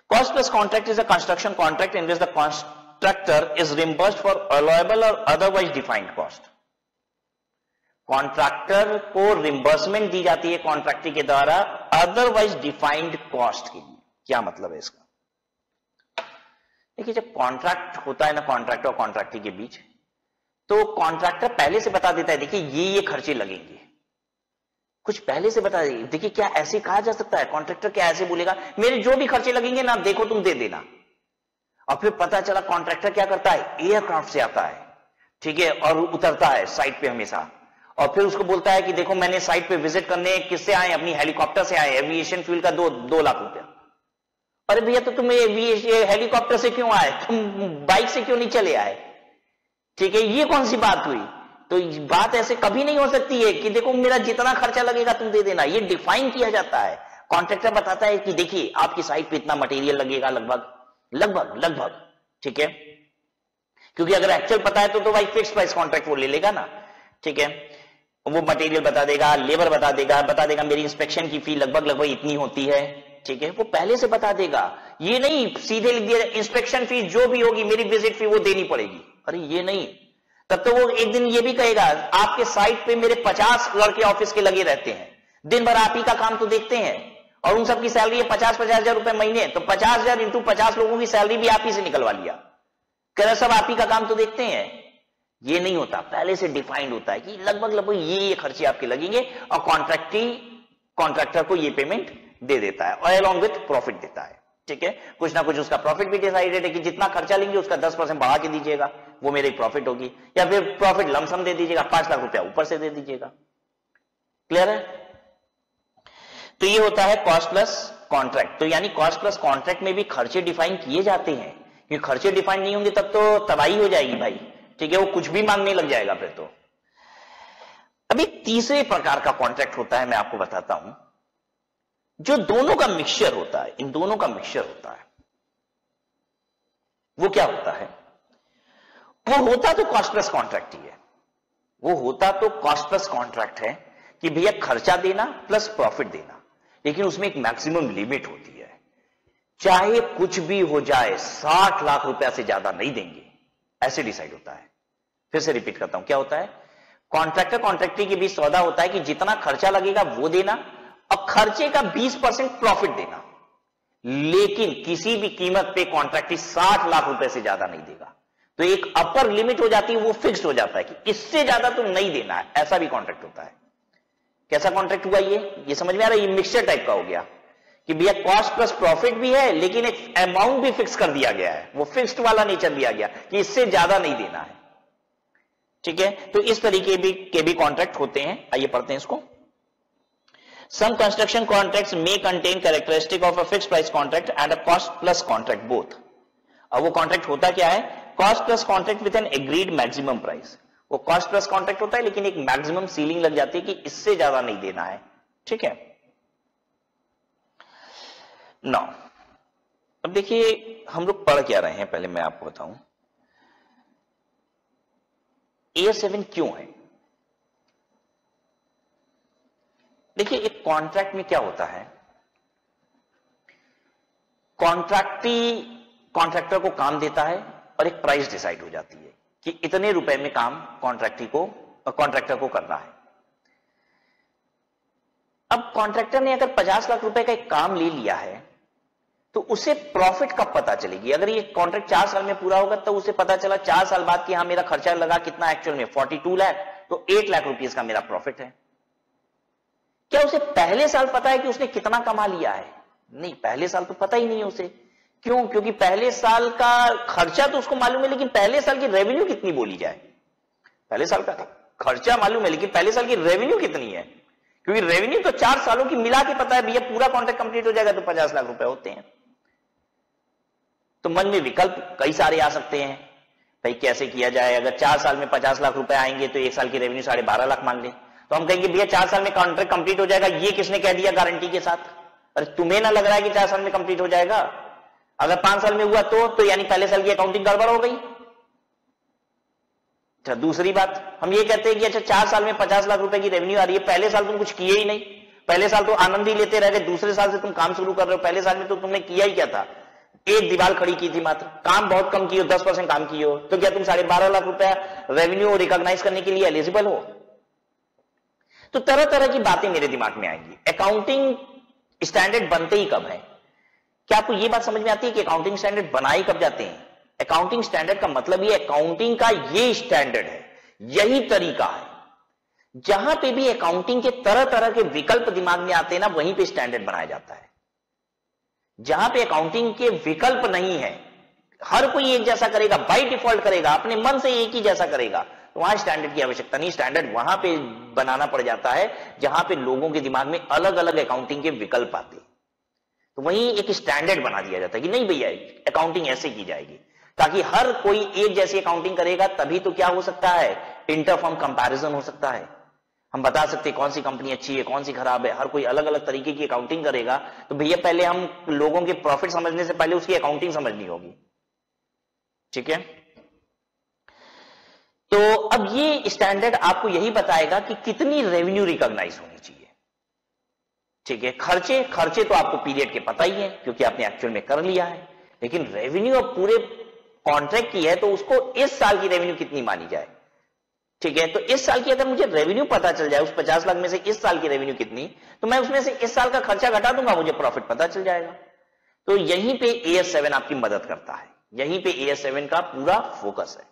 Cost plus contract is a construction contract in which the constructor is reimbursed for allowable or otherwise defined cost. Contractor को रिम्बर्समेंट दी जाती है कॉन्ट्रैक्टर के द्वारा अदरवाइज डिफाइंड कॉस्ट के लिए। क्या मतलब है इसका? देखिए, जब कॉन्ट्रैक्ट होता है ना कॉन्ट्रैक्टर और कॉन्ट्रैक्टर के बीच, तो कॉन्ट्रैक्टर पहले से बता देता है, देखिए ये खर्चे लगेंगे, कुछ पहले से बता देंगे। देखिए, क्या ऐसे कहा जा सकता है? कॉन्ट्रैक्टर क्या ऐसे बोलेगा, मेरे जो भी खर्चे लगेंगे ना देखो तुम दे देना। और फिर पता चला कॉन्ट्रैक्टर क्या करता है, एयरक्राफ्ट से आता है, ठीक है, और उतरता है साइट पे हमेशा, और फिर उसको बोलता है कि देखो मैंने साइट पे विजिट करने किससे आए, अपनी हेलीकॉप्टर से आए, एविएशन फ्यूल का 2 लाख रुपया। अरे भैया तो तुम हेलीकॉप्टर से क्यों आए, तुम बाइक से क्यों नहीं चले आए? ठीक है, ये कौन सी बात हुई? तो बात ऐसे कभी नहीं हो सकती है कि देखो मेरा जितना खर्चा लगेगा तुम दे देना। ये डिफाइन किया जाता है। कॉन्ट्रैक्टर बताता है कि देखिए आपकी साइट पे इतना मटेरियल लगेगा, लगभग, ठीक है, क्योंकि अगर एक्चुअल पता है तो भाई फिक्स प्राइस कॉन्ट्रैक्ट वो ले लेगा ना, ठीक है। वो मटेरियल बता देगा, लेबर बता देगा मेरी इंस्पेक्शन की फी लगभग इतनी होती है, ठीक है, वो पहले से बता देगा। ये नहीं सीधे लिख दिया इंस्पेक्शन फीस जो भी होगी मेरी विजिट फी वो देनी पड़ेगी। अरे ये नहीं, तब तो वो एक दिन ये भी कहेगा आपके साइट पे मेरे 50 लड़के ऑफिस के लगे रहते हैं, दिन भर आप ही का काम तो देखते हैं, और उन सबकी सैलरी है 50-50 हजार रुपए महीने, तो 50,000 इंटू 50 लोगों की सैलरी भी आप ही से निकलवा लिया, कह रहे सब आप ही का काम तो देखते हैं। ये नहीं होता, पहले से डिफाइंड होता है कि लगभग ये खर्चे आपके लगेंगे, और कॉन्ट्रैक्टर को ये पेमेंट दे देता है और अलॉन्ग विथ प्रॉफिट देता है, ठीक है। कुछ ना कुछ उसका प्रॉफिट भी डिसाइडेड है कि जितना खर्चा लेंगे उसका 10% बढ़ा के दीजिएगा, वो मेरी प्रॉफिट होगी, या फिर प्रॉफिट लमसम दे दीजिएगा, 5 लाख रुपया ऊपर से दे दीजिएगा। क्लियर है? तो ये होता है कॉस्ट प्लस कॉन्ट्रैक्ट। तो यानी कॉस्ट प्लस कॉन्ट्रैक्ट में भी खर्चे डिफाइन किए जाते हैं, क्योंकि खर्चे डिफाइन नहीं होंगे तब तो तबाही हो जाएगी भाई, ठीक है, वो कुछ भी मांगने लग जाएगा फिर तो। अभी तीसरे प्रकार का कॉन्ट्रैक्ट होता है, मैं आपको बताता हूं, जो दोनों का मिक्सचर होता है, इन दोनों का मिक्सचर होता है, वो क्या होता है? वो होता तो कॉस्ट प्लस कॉन्ट्रैक्ट ही है। वो होता तो कॉस्ट प्लस कॉन्ट्रैक्ट है कि भैया खर्चा देना प्लस प्रॉफिट देना, लेकिन उसमें एक मैक्सिमम लिमिट होती है। चाहे कुछ भी हो जाए 60 लाख रुपया से ज्यादा नहीं देंगे, ऐसे डिसाइड होता है। फिर से रिपीट करता हूं, क्या होता है? कॉन्ट्रैक्टर कॉन्ट्रैक्टी के बीच सौदा होता है कि जितना खर्चा लगेगा वो देना और खर्चे का 20% प्रॉफिट देना, लेकिन किसी भी कीमत पे कॉन्ट्रैक्टी 60 लाख रुपए से ज्यादा नहीं देगा। तो एक अपर लिमिट हो जाती है, वो फिक्स्ड हो जाता है कि इससे ज्यादा तो नहीं देना है, ऐसा भी कॉन्ट्रैक्ट होता है। कैसा कॉन्ट्रैक्ट हुआ ये समझ में आ रहा है? ये मिक्सचर टाइप का हो गया कि भैया कॉस्ट प्लस प्रॉफिट भी है, लेकिन एक अमाउंट भी फिक्स कर दिया गया है, वो फिक्स्ड वाला नेचर दिया गया कि इससे ज्यादा नहीं देना है। ठीक है, तो इस तरीके के भी कॉन्ट्रैक्ट होते हैं। आइए पढ़ते हैं इसको। Some construction contracts may contain characteristic of a fixed price contract and a cost plus contract both. अब वो कॉन्ट्रैक्ट होता क्या है? Cost plus contract with N agreed maximum price. वो कॉस्ट प्लस कॉन्ट्रैक्ट होता है, लेकिन एक मैक्सिमम सीलिंग लग जाती है कि इससे ज्यादा नहीं देना है। ठीक है, नाउ अब देखिए हम लोग पढ़ क्या रहे हैं, पहले मैं आपको बताऊं AS7 क्यों है। देखिए एक कॉन्ट्रैक्ट में क्या होता है, कॉन्ट्रैक्टर को काम देता है और एक प्राइस डिसाइड हो जाती है कि इतने रुपए में काम कॉन्ट्रैक्टर को करना है। अब कॉन्ट्रैक्टर ने अगर 50 लाख रुपए का एक काम ले लिया है तो उसे प्रॉफिट कब पता चलेगी? अगर ये कॉन्ट्रैक्ट 4 साल में पूरा होगा तो उसे पता चला 4 साल बाद कि हाँ मेरा खर्चा लगा कितना एक्चुअल में 42 लाख, तो 8 लाख रुपीस का मेरा प्रॉफिट है। क्या उसे पहले साल पता है कि उसने कितना कमा लिया है? नहीं, पहले साल तो पता ही नहीं है उसे। क्यों? क्योंकि पहले साल का खर्चा तो उसको मालूम है, लेकिन पहले साल की रेवेन्यू कितनी बोली जाए। पहले साल का खर्चा मालूम है, लेकिन पहले साल की रेवेन्यू कितनी है, क्योंकि रेवेन्यू तो 4 सालों की मिला के पता है। भैया पूरा कॉन्ट्रैक्ट कंप्लीट हो जाएगा तो 50 लाख रुपए होते हैं। तो मन में विकल्प कई सारे आ सकते हैं, भाई कैसे किया जाए। अगर 4 साल में 50 लाख रुपए आएंगे तो 1 साल की रेवेन्यू 12.5 लाख मान ले, तो हम कहेंगे भैया 4 साल में कॉन्ट्रैक्ट कंप्लीट हो जाएगा। ये किसने कह दिया गारंटी के साथ? अरे तुम्हें ना लग रहा है कि 4 साल में कंप्लीट हो जाएगा? अगर 5 साल में हुआ तो यानी पहले साल की अकाउंटिंग गड़बड़ हो गई। अच्छा, दूसरी बात हम ये कहते हैं कि अच्छा 4 साल में 50 लाख रुपए की रेवेन्यू आ रही है, पहले साल तुम कुछ किए ही नहीं, पहले साल तो आनंद ही लेते रह गए, दूसरे साल से तुम काम शुरू कर रहे हो, पहले साल में तो तुमने किया ही क्या था? एक दीवार खड़ी की थी मात्र, काम बहुत कम किए हो, 10% काम किए हो, तो क्या तुम 12.5 लाख रुपया रेवेन्यू रिकॉग्नाइज करने के लिए एलिजिबल हो? तो तरह तरह की बातें मेरे दिमाग में आएंगी। अकाउंटिंग स्टैंडर्ड बनते ही कब है? क्या आपको यह बात समझ में आती है कि अकाउंटिंग स्टैंडर्ड बनाए कब जाते हैं? अकाउंटिंग स्टैंडर्ड का मतलब ये अकाउंटिंग का ये स्टैंडर्ड है, यही तरीका है। जहां पे भी अकाउंटिंग के तरह तरह के विकल्प दिमाग में आते हैं ना, वहीं पे स्टैंडर्ड बनाया जाता है। जहां पे अकाउंटिंग के विकल्प नहीं है, हर कोई एक जैसा करेगा, बाय डिफॉल्ट करेगा, अपने मन से एक ही जैसा करेगा, तो वहां स्टैंडर्ड की आवश्यकता नहीं। स्टैंडर्ड वहां पे बनाना पड़ जाता है जहां पे लोगों के दिमाग में अलग अलग अकाउंटिंग के विकल्प आते, तो वहीं एक स्टैंडर्ड बना दिया जाता है कि नहीं भैया अकाउंटिंग ऐसे की जाएगी, ताकि हर कोई एक जैसी अकाउंटिंग करेगा। तभी तो क्या हो सकता है? इंटरफर्म कंपैरिजन हो सकता है। हम बता सकते हैं कौन सी कंपनी अच्छी है, कौन सी खराब है। हर कोई अलग अलग तरीके की अकाउंटिंग करेगा, तो भैया पहले हम लोगों के प्रॉफिट समझने से पहले उसकी अकाउंटिंग समझनी होगी। ठीक है, तो अब ये स्टैंडर्ड आपको यही बताएगा कि कितनी रेवेन्यू रिकॉग्नाइज होनी चाहिए। ठीक है, खर्चे तो आपको पीरियड के पता ही है क्योंकि आपने एक्चुअल में कर लिया है, लेकिन रेवेन्यू अब पूरे कॉन्ट्रैक्ट की है तो उसको इस साल की रेवेन्यू कितनी मानी जाए। ठीक है, तो इस साल की अगर मुझे रेवेन्यू पता चल जाए, उस 50 लाख में से इस साल की रेवेन्यू कितनी, तो मैं उसमें से इस साल का खर्चा घटा दूंगा, मुझे प्रॉफिट पता चल जाएगा। तो यहीं पे AS7 आपकी मदद करता है, यहीं पे AS7 का पूरा फोकस है।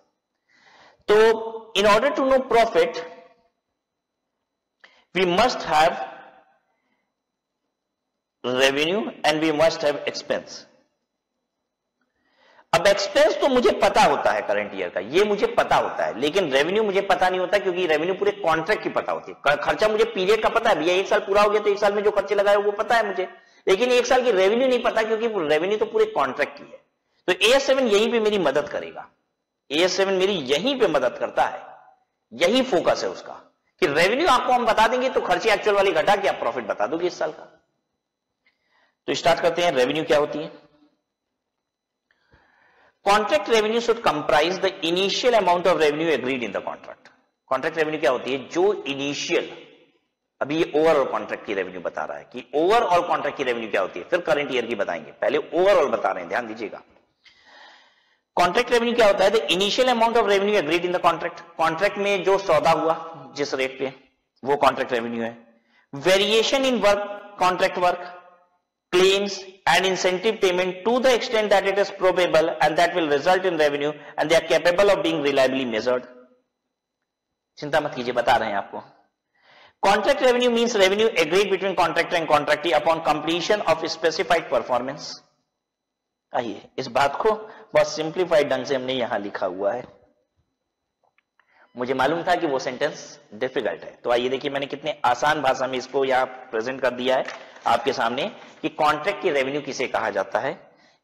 तो in order to know profit we must have revenue and we must have expense. अब एक्सपेंस तो मुझे पता होता है करंट ईयर का, ये मुझे पता होता है, लेकिन रेवेन्यू मुझे पता नहीं होता क्योंकि रेवेन्यू पूरे कॉन्ट्रैक्ट की पता होती है। खर्चा मुझे पीरियड का पता है, भैया 1 साल पूरा हो गया तो 1 साल में जो खर्चे लगाए वो पता है मुझे, लेकिन 1 साल की रेवेन्यू नहीं पता क्योंकि रेवेन्यू तो पूरे कॉन्ट्रैक्ट की है। तो AS7 यहीं पे मेरी मदद करेगा, AS7 मेरी यहीं पे मदद करता है, यही फोकस है उसका कि रेवेन्यू आपको हम बता देंगे तो खर्चे एक्चुअल वाली घटा के आप प्रॉफिट बता दोगे इस साल का। तो स्टार्ट करते हैं, रेवेन्यू क्या होती है। Contract revenue should comprise the initial amount of revenue agreed in the contract. Contract revenue क्या होती है, जो इनिशियल, अभी ये ओवरऑल कॉन्ट्रैक्ट की रेवेन्यू बता रहा है कि ओवरऑल कॉन्ट्रैक्ट की रेवेन्यू क्या होती है, फिर करंट ईयर की बताएंगे, पहले ओवरऑल बता रहे हैं, ध्यान दीजिएगा। कॉन्ट्रैक्ट रेवेन्यू क्या होता है, the initial amount of revenue agreed in the contract. Contract में जो सौदा हुआ जिस रेट पे, वो कॉन्ट्रैक्ट रेवेन्यू है। Variation in work, contract work, claims and incentive payment to the extent that it is probable and that will result in revenue and they are capable of being reliably measured। चिंता मत कीजिए, बता रहे हैं आपको। Contract revenue means revenue agreed between contractor and contractee upon completion of specified performance। आइए इस बात को बहुत सिंप्लीफाइड ढंग से हमने यहां लिखा हुआ है, मुझे मालूम था कि वो सेंटेंस डिफिकल्ट है, तो आइए देखिए मैंने कितने आसान भाषा में इसको यहां प्रेजेंट कर दिया है आपके सामने कि कॉन्ट्रैक्ट की रेवेन्यू किसे कहा जाता है,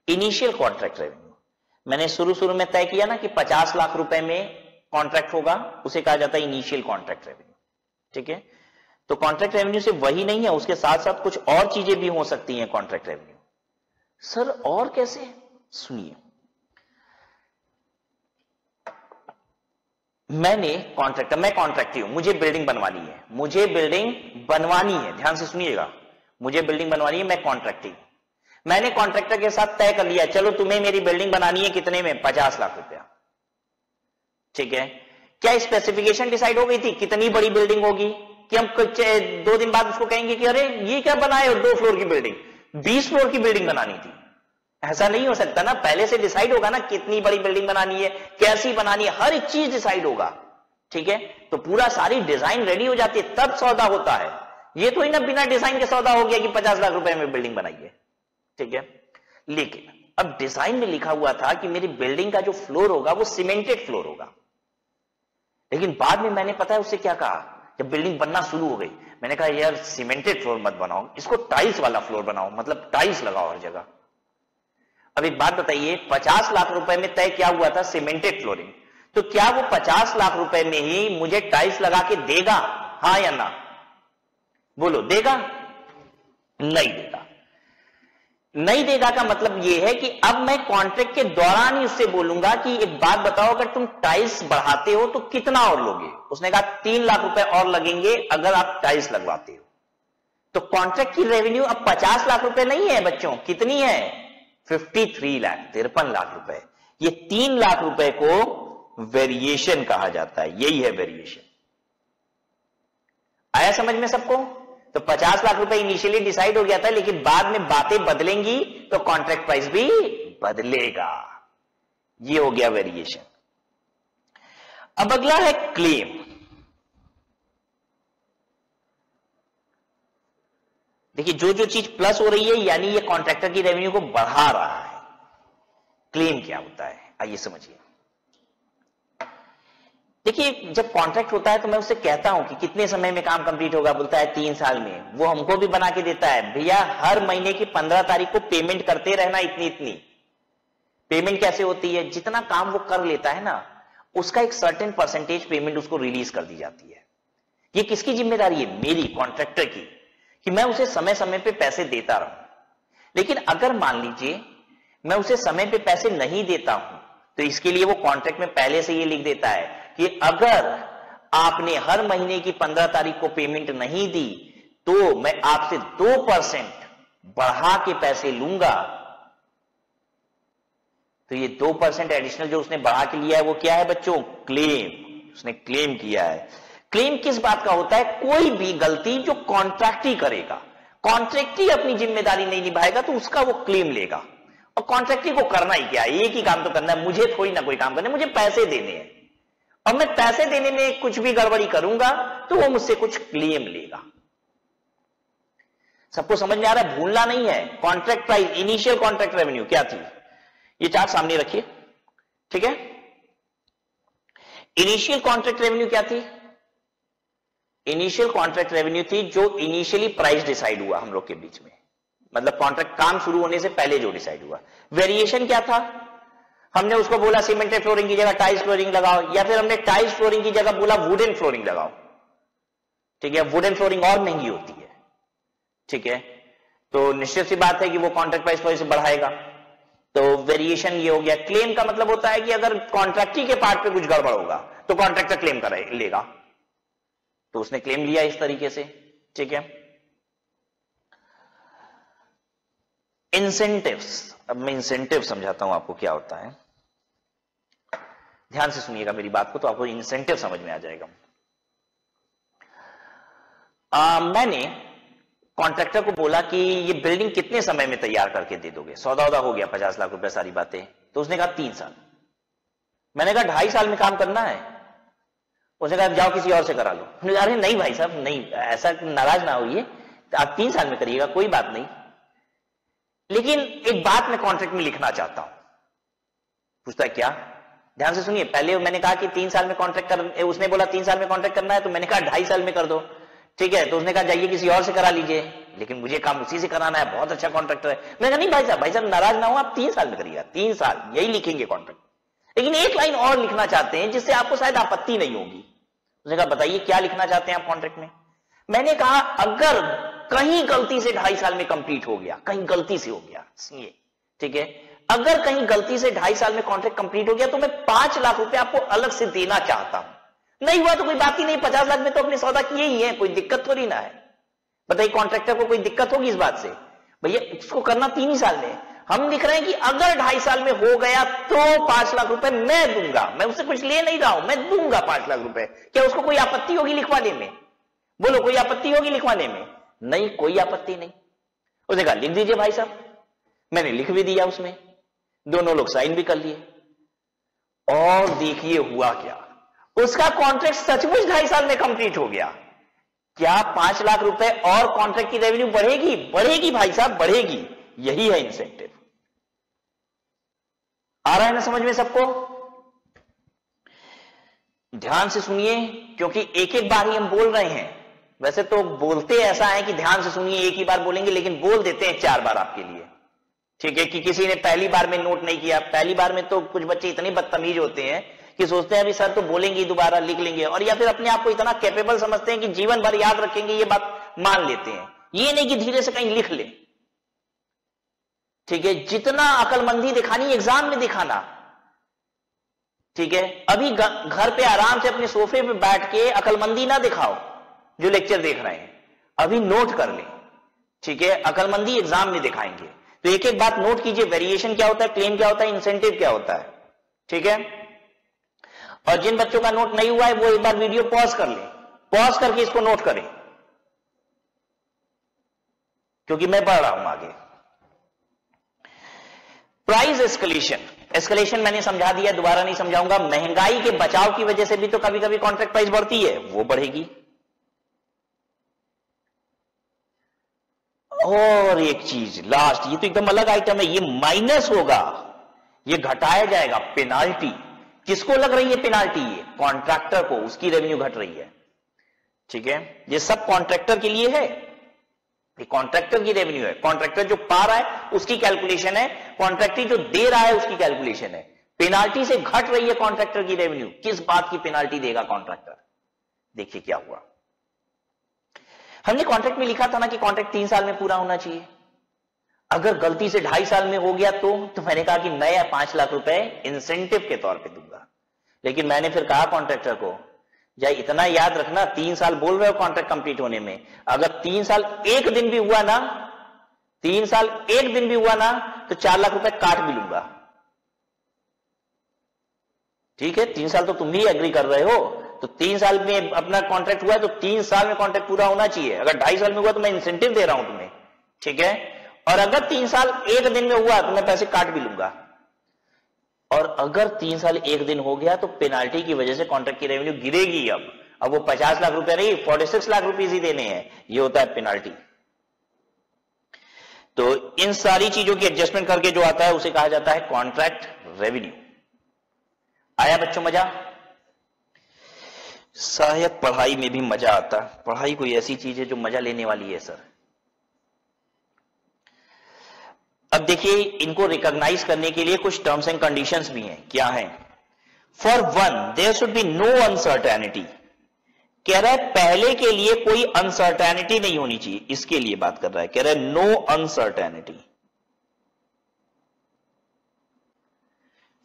इनिशियल कॉन्ट्रैक्ट रेवेन्यू। मैंने शुरू में तय किया ना कि 50 लाख रुपए में कॉन्ट्रैक्ट होगा, उसे कहा जाता है इनिशियल कॉन्ट्रैक्ट रेवेन्यू। ठीक है, तो कॉन्ट्रैक्ट रेवेन्यू सिर्फ वही नहीं है, उसके साथ साथ कुछ और चीजें भी हो सकती हैं कॉन्ट्रैक्ट रेवेन्यू। सर और कैसे, सुनिए। मैं कॉन्ट्रैक्टी हूं, मुझे बिल्डिंग बनवानी है, ध्यान से सुनिएगा, मुझे बिल्डिंग बनवानी है, मैं कॉन्ट्रैक्टी हूं। मैंने कॉन्ट्रैक्टर के साथ तय कर लिया, चलो तुम्हें मेरी बिल्डिंग बनानी है, कितने में, 50 लाख रुपया। ठीक है, क्या स्पेसिफिकेशन डिसाइड हो गई थी, कितनी बड़ी बिल्डिंग होगी, कि हम 2 दिन बाद उसको कहेंगे कि अरे ये क्या बनाए हो, 2 फ्लोर की बिल्डिंग, 20 फ्लोर की बिल्डिंग बनानी थी। ऐसा नहीं हो सकता ना, पहले से डिसाइड होगा ना कितनी बड़ी बिल्डिंग बनानी है, कैसी बनानी है, हर एक चीज डिसाइड होगा। ठीक है, तो पूरा सारी डिजाइन रेडी हो जाती है, तब सौदा होता है। ये तो ही ना बिना डिजाइन के सौदा हो गया कि 50 लाख रुपए में बिल्डिंग बनाइए। ठीक है, लेकिन अब डिजाइन में लिखा हुआ था कि मेरी बिल्डिंग का जो फ्लोर होगा वो सीमेंटेड फ्लोर होगा, लेकिन बाद में मैंने पता है उससे क्या कहा, जब बिल्डिंग बनना शुरू हो गई, मैंने कहा यार सीमेंटेड फ्लोर मत बनाओ, इसको टाइल्स वाला फ्लोर बनाओ, मतलब टाइल्स लगाओ हर जगह। अब एक बात बताइए, 50 लाख रुपए में तय क्या हुआ था, सीमेंटेड फ्लोरिंग, तो क्या वो 50 लाख रुपए में ही मुझे टाइल्स लगा के देगा, हाँ या ना, बोलो, देगा? नहीं देगा। नहीं देगा का मतलब यह है कि अब मैं कॉन्ट्रैक्ट के दौरान ही उससे बोलूंगा कि एक बात बताओ, अगर तुम टाइल्स बढ़ाते हो तो कितना और लोगे। उसने कहा 3 लाख रुपए और लगेंगे अगर आप टाइल्स लगवाते हो। तो कॉन्ट्रैक्ट की रेवेन्यू अब 50 लाख रुपए नहीं है बच्चों, कितनी है, 53 लाख, 53 लाख रुपए। ये 3 लाख रुपए को वेरिएशन कहा जाता है, यही है वेरिएशन। आया समझ में सबको? तो 50 लाख रुपए इनिशियली डिसाइड हो गया था, लेकिन बाद में बातें बदलेंगी तो कॉन्ट्रैक्ट प्राइस भी बदलेगा, ये हो गया वेरिएशन। अब अगला है क्लेम। देखिए जो जो चीज प्लस हो रही है यानी ये कॉन्ट्रैक्टर की रेवेन्यू को बढ़ा रहा है। क्लेम क्या होता है आइए समझिए। देखिए जब कॉन्ट्रैक्ट होता है तो मैं उससे कहता हूं कि कितने समय में काम कंप्लीट होगा, बोलता है 3 साल में। वो हमको भी बना के देता है, भैया हर महीने की 15 तारीख को पेमेंट करते रहना, इतनी इतनी। पेमेंट कैसे होती है, जितना काम वो कर लेता है ना उसका एक सर्टेन परसेंटेज पेमेंट उसको रिलीज कर दी जाती है। ये किसकी जिम्मेदारी है, मेरी, कॉन्ट्रैक्टर की, कि मैं उसे समय समय पे पैसे देता रहूं। लेकिन अगर मान लीजिए मैं उसे समय पे पैसे नहीं देता हूं तो इसके लिए वो कॉन्ट्रैक्ट में पहले से ये लिख देता है कि अगर आपने हर महीने की 15 तारीख को पेमेंट नहीं दी तो मैं आपसे 2% बढ़ा के पैसे लूंगा। तो ये 2% एडिशनल जो उसने बढ़ा के लिया है वो क्या है बच्चों, क्लेम। उसने क्लेम किया है। क्लेम किस बात का होता है, कोई भी गलती जो कॉन्ट्रैक्टी करेगा, कॉन्ट्रैक्टी अपनी जिम्मेदारी नहीं निभाएगा तो उसका वो क्लेम लेगा। और कॉन्ट्रैक्टी को करना ही क्या है, एक ही काम तो करना है, मुझे थोड़ी ना कोई काम करना है, मुझे पैसे देने हैं। और मैं पैसे देने में कुछ भी गड़बड़ी करूंगा तो वो मुझसे कुछ क्लेम लेगा। सबको समझ में आ रहा है, भूलना नहीं है। Contract price, initial contract revenue क्या थी, ये चार्ट सामने रखिए, ठीक है। इनिशियल कॉन्ट्रैक्ट रेवेन्यू क्या थी, इनिशियल कॉन्ट्रैक्ट रेवेन्यू थी जो इनिशियली प्राइस डिसाइड हुआ हम लोग के बीच में, मतलब कॉन्ट्रैक्ट काम शुरू होने से पहले जो डिसाइड हुआ। वेरिएशन क्या था, हमने उसको बोला सीमेंटेड फ्लोरिंग की जगह टाइल्स फ्लोरिंग लगाओ, या फिर हमने टाइल्स फ्लोरिंग की जगह बोला वुडन फ्लोरिंग लगाओ, ठीक है। वुडन फ्लोरिंग और महंगी होती है, ठीक है। तो निश्चित सी बात है कि वो कॉन्ट्रैक्ट प्राइस पर इसे बढ़ाएगा। तो वेरिएशन ये हो गया। क्लेम का मतलब होता है कि अगर कॉन्ट्रैक्टी के पार्ट पे कुछ गड़बड़ होगा तो कॉन्ट्रैक्टर क्लेम लेगा, तो उसने क्लेम लिया इस तरीके से, ठीक है। इंसेंटिव्स, अब मैं इंसेंटिव समझाता हूं आपको क्या होता है। ध्यान से सुनिएगा मेरी बात को, तो आपको इंसेंटिव समझ में आ जाएगा। मैंने कॉन्ट्रैक्टर को बोला कि ये बिल्डिंग कितने समय में तैयार करके दे दोगे, सौदा वौदा हो गया 50 लाख रुपए सारी बातें, तो उसने कहा 3 साल। मैंने कहा 2.5 साल में काम करना है। उसने कहा जाओ किसी और से करा लो। मैंने कहा अरे नहीं भाई साहब नहीं, ऐसा नाराज ना होइए, आप 3 साल में करिएगा, कोई बात नहीं, लेकिन एक बात मैं कॉन्ट्रैक्ट में लिखना चाहता हूं। पूछता है क्या? ध्यान से सुनिए। पहले मैंने कहा कि 3 साल में कॉन्ट्रैक्ट कर, उसने बोला 3 साल में कॉन्ट्रैक्ट करना है, तो मैंने कहा 2.5 साल में कर दो, ठीक है। तो उसने कहा जाइए किसी और से करा लीजिए, लेकिन मुझे काम उसी से कराना है, बहुत अच्छा कॉन्ट्रैक्टर है। मैंने कहा नहीं भाई साहब नाराज ना हो, आप 3 साल में करिएगा, 3 साल यही लिखेंगे कॉन्ट्रैक्ट, लेकिन एक लाइन और लिखना चाहते हैं जिससे आपको शायद आपत्ति नहीं होगी। उसने कहा बताइए क्या लिखना चाहते हैं आप कॉन्ट्रैक्ट में। मैंने कहा अगर कहीं गलती से 2.5 साल में कंप्लीट हो गया, कहीं गलती से हो गया, सुनिए, ठीक है, अगर कहीं गलती से 2.5 साल में कॉन्ट्रैक्ट कंप्लीट हो गया तो मैं 5 लाख रुपए आपको अलग से देना चाहता हूं। नहीं हुआ तो कोई बात ही नहीं, 50 लाख में तो अपने सौदा किए ही है, कोई दिक्कत थोड़ी ना है। बताइए कॉन्ट्रैक्टर को कोई दिक्कत होगी इस बात से? भैया इसको करना 3 ही साल में। हम लिख रहे हैं कि अगर 2.5 साल में हो गया तो 5 लाख रुपए मैं दूंगा, मैं उससे कुछ ले नहीं रहा हूं, मैं दूंगा 5 लाख रुपए। क्या उसको कोई आपत्ति होगी लिखवाने में? बोलो कोई आपत्ति होगी लिखवाने में? नहीं, कोई आपत्ति नहीं। उसने कहा लिख दीजिए भाई साहब। मैंने लिख भी दिया, उसमें दोनों लोग साइन भी कर लिए, और देखिए हुआ क्या, उसका कॉन्ट्रैक्ट सचमुच 2.5 साल में कंप्लीट हो गया। क्या 5 लाख रुपए और कॉन्ट्रैक्ट की रेवेन्यू बढ़ेगी? बढ़ेगी भाई साहब, बढ़ेगी। यही है इंसेंटिव। आ रहा है ना समझ में सबको? ध्यान से सुनिए, क्योंकि एक एक बार ही हम बोल रहे हैं। वैसे तो बोलते ऐसा है कि ध्यान से सुनिए, एक ही बार बोलेंगे, लेकिन बोल देते हैं 4 बार आपके लिए, ठीक है, कि किसी ने पहली बार में नोट नहीं किया। पहली बार में तो कुछ बच्चे इतने बदतमीज होते हैं कि सोचते हैं अभी सर तो बोलेंगे, दोबारा लिख लेंगे, और या फिर अपने आप को इतना कैपेबल समझते हैं कि जीवन भर याद रखेंगे, ये बात मान लेते हैं। ये नहीं कि धीरे से कहीं लिख ले, ठीक है। जितना अकलमंदी दिखानी एग्जाम में दिखाना, ठीक है। अभी घर पे आराम से अपने सोफे पे बैठ के अकलमंदी ना दिखाओ जो लेक्चर देख रहे हैं, अभी नोट कर ले, ठीक है। अकलमंदी एग्जाम में दिखाएंगे, तो एक एक बात नोट कीजिए। वेरिएशन क्या होता है, क्लेम क्या होता है, इंसेंटिव क्या होता है, ठीक है। और जिन बच्चों का नोट नहीं हुआ है वो एक बार वीडियो पॉज कर ले, पॉज करके इसको नोट करें, क्योंकि मैं पढ़ रहा हूं आगे। प्राइस एस्केलेशन, एस्केलेशन मैंने समझा दिया, दोबारा नहीं समझाऊंगा। महंगाई के बचाव की वजह से भी तो कभी कभी कॉन्ट्रैक्ट प्राइस बढ़ती है, वो बढ़ेगी। और एक चीज लास्ट, ये तो एकदम अलग आइटम है, ये माइनस होगा, ये घटाया जाएगा। पेनाल्टी किसको लग रही है? पेनाल्टी ये कॉन्ट्रैक्टर को, उसकी रेवेन्यू घट रही है, ठीक है। ये सब कॉन्ट्रैक्टर के लिए है, ये कॉन्ट्रैक्टर की रेवेन्यू है। कॉन्ट्रैक्टर जो पा रहा है उसकी कैलकुलेशन है, कॉन्ट्रैक्टर जो दे रहा है उसकी कैलकुलेशन है। पेनाल्टी से घट रही है कॉन्ट्रैक्टर की रेवेन्यू। किस बात की पेनाल्टी देगा कॉन्ट्रैक्टर? देखिए क्या हुआ। हमने कॉन्ट्रैक्ट में लिखा था ना कि कॉन्ट्रैक्ट 3 साल में पूरा होना चाहिए। अगर गलती से 2.5 साल में हो गया तो मैंने कहा कि मैं 5 लाख रुपए इंसेंटिव के तौर पे दूंगा। लेकिन मैंने फिर कहा कॉन्ट्रैक्टर को, या इतना याद रखना, 3 साल बोल रहे हो कॉन्ट्रैक्ट कंप्लीट होने में, अगर 3 साल 1 दिन भी हुआ ना, 3 साल 1 दिन भी हुआ ना, तो 4 लाख रुपए काट भी लूंगा, ठीक है। 3 साल तो तुम भी एग्री कर रहे हो, तो 3 साल में अपना कॉन्ट्रैक्ट हुआ है तो 3 साल में कॉन्ट्रैक्ट पूरा होना चाहिए। अगर 2.5 साल में हुआ तो मैं इंसेंटिव दे रहा हूं तुम्हें, ठीक है। और अगर 3 साल 1 दिन में हुआ तो मैं पैसे काट भी लूंगा। और अगर 3 साल 1 दिन हो गया तो पेनाल्टी की वजह से कॉन्ट्रैक्ट की रेवेन्यू गिरेगी। अब वो 50 लाख रुपए नहीं, 46 लाख रुपीज ही देने हैं। ये होता है पेनाल्टी। तो इन सारी चीजों की एडजस्टमेंट करके जो आता है उसे कहा जाता है कॉन्ट्रैक्ट रेवेन्यू। आया बच्चों मजा? शायद पढ़ाई में भी मजा आता। पढ़ाई कोई ऐसी चीज है जो मजा लेने वाली है सर। अब देखिए, इनको रिकॉग्नाइज करने के लिए कुछ टर्म्स एंड कंडीशंस भी हैं। क्या है? For one, there should be no uncertainty कह रहा है पहले के लिए कोई अनसर्टेनिटी नहीं होनी चाहिए, इसके लिए बात कर रहा है, कह रहा है नो अनसर्टेनिटी।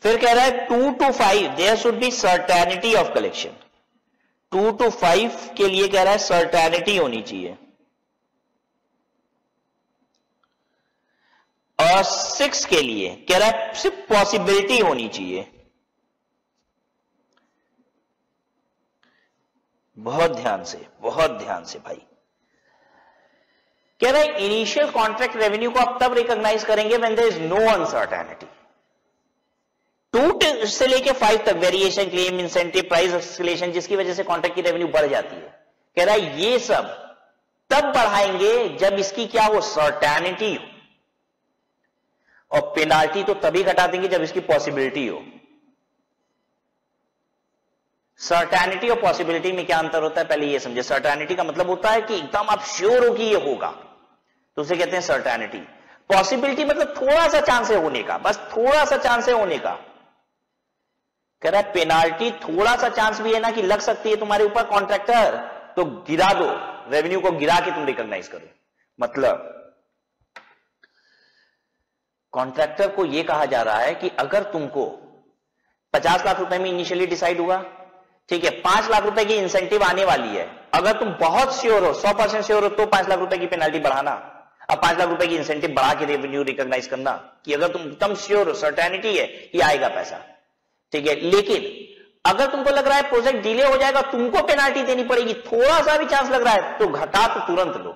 फिर कह रहा है 2 to 5 there should be certainty of collection. 2 to 5 के लिए कह रहा है सर्टेनिटी होनी चाहिए। और 6 के लिए कह रहा है सिर्फ पॉसिबिलिटी होनी चाहिए। बहुत ध्यान से भाई। कह रहा है इनिशियल कॉन्ट्रैक्ट रेवेन्यू को आप तब रिकॉग्नाइज करेंगे when there is no uncertainty. 2 से लेके 5 तक variation, claim, incentive, price escalation, जिसकी वजह से कॉन्ट्रैक्ट की रेवेन्यू बढ़ जाती है, कह रहा है ये सब तब बढ़ाएंगे जब इसकी क्या हो, सर्टेनिटी हो। और पेनाल्टी तो तभी घटा देंगे जब इसकी पॉसिबिलिटी हो। सर्टेनिटी और पॉसिबिलिटी में क्या अंतर होता है, पहले ये समझे। सर्टेनिटी का मतलब होता है कि एकदम आप श्योर हो कि ये होगा, तो उसे कहते हैं सर्टेनिटी। पॉसिबिलिटी मतलब थोड़ा सा चांस है होने का, बस थोड़ा सा चांस है होने का। कह रहा है पेनाल्टी थोड़ा सा चांस भी है ना कि लग सकती है तुम्हारे ऊपर कॉन्ट्रैक्टर, तो गिरा दो, रेवेन्यू को गिरा के तुम रिकॉग्नाइज करो। मतलब कॉन्ट्रैक्टर को यह कहा जा रहा है कि अगर तुमको 50 लाख रुपए में इनिशियली डिसाइड हुआ, ठीक है, 5 लाख रुपए की इंसेंटिव आने वाली है, अगर तुम बहुत श्योर हो, 100% श्योर हो, तो 5 लाख रुपए की पेनाल्टी बढ़ाना। अब 5 लाख रुपए की इंसेंटिव बढ़ा के रेवेन्यू रिकॉग्नाइज करना, कि अगर तुम एकदम श्योर हो, सर्टेनिटी है कि आएगा पैसा, ठीक है। लेकिन अगर तुमको लग रहा है प्रोजेक्ट डिले हो जाएगा, तुमको पेनाल्टी देनी पड़ेगी, थोड़ा सा भी चांस लग रहा है, तो घटा तो तुरंत लो।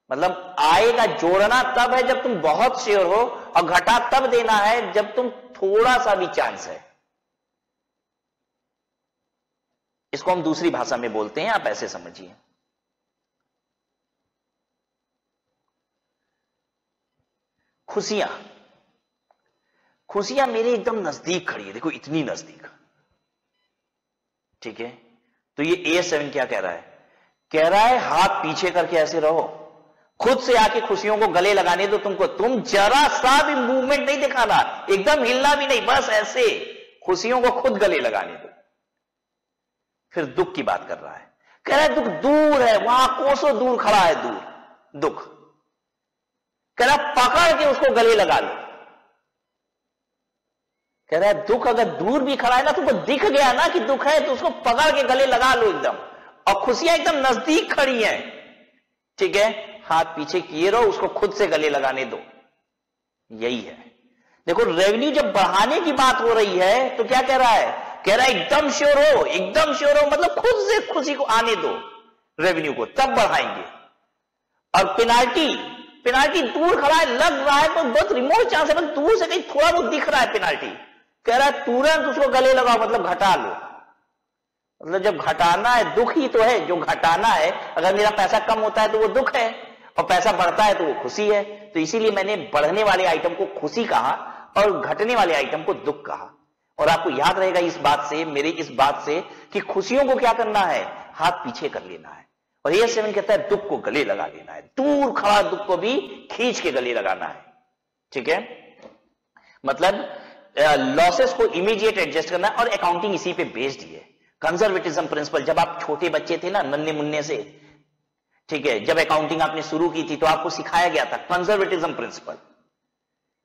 मतलब आएगा, जोड़ना तब है जब तुम बहुत श्योर हो, और घटा तब देना है जब तुम थोड़ा सा भी चांस है। इसको हम दूसरी भाषा में बोलते हैं, आप ऐसे समझिए। खुशियां मेरे एकदम नजदीक खड़ी है, देखो इतनी नजदीक, ठीक है। तो ये A7 क्या कह रहा है, कह रहा है हाथ पीछे करके ऐसे रहो, खुद से आके खुशियों को गले लगाने दो तुमको, तुम जरा सा भी मूवमेंट नहीं दिखाना, एकदम हिलना भी नहीं, बस ऐसे खुशियों को खुद गले लगाने दो। फिर दुख की बात कर रहा है, कह रहा है दुख दूर है, वहां कोसों दूर खड़ा है, दूर दुख, कह रहा है पकड़ के उसको गले लगा लो। कह रहा है दुख अगर दूर भी खड़ा है ना, तुमको दिख गया ना कि दुख है, तो उसको पकड़ के गले लगा लो एकदम। और खुशियां एकदम नजदीक खड़ी हैं, ठीक है, हाथ पीछे किए रहो, उसको खुद से गले लगाने दो। यही है। देखो रेवेन्यू जब बढ़ाने की बात हो रही है तो क्या कह रहा है, कह रहा है एकदम श्योर हो, एकदम श्योर हो, मतलब खुद से खुशी को आने दो रेवेन्यू को, तब बढ़ाएंगे। और पेनाल्टी दूर खड़ा है, लग रहा है तो बहुत रिमोट चांस है, मतलब दूर से कहीं थोड़ा बहुत दिख रहा है पेनाल्टी, कह रहा है तुरंत उसको गले लगाओ, मतलब घटा लो। मतलब जब घटाना है, दुख ही तो है जो घटाना है। अगर मेरा पैसा कम होता है तो वो दुख है, और पैसा बढ़ता है तो वो खुशी है। तो इसीलिए मैंने बढ़ने वाले आइटम को खुशी कहा और घटने वाले आइटम को दुख कहा। और आपको याद रहेगा इस बात से, मेरी इस बात से, कि खुशियों को क्या करना है, हाथ पीछे कर लेना है। और A7 कहता है दुख को गले लगा लेना है, दूर खड़ा दुख को भी खींच के गले लगाना है, ठीक है। मतलब लॉसेस को इमीडिएट एडजस्ट करना है। और अकाउंटिंग इसी पे बेस्ड है, कंजर्वेटिज्म प्रिंसिपल। जब आप छोटे बच्चे थे ना, नन्हे मुन्ने से, ठीक है, जब अकाउंटिंग आपने शुरू की थी तो आपको सिखाया गया था कंजर्वेटिज्म प्रिंसिपल।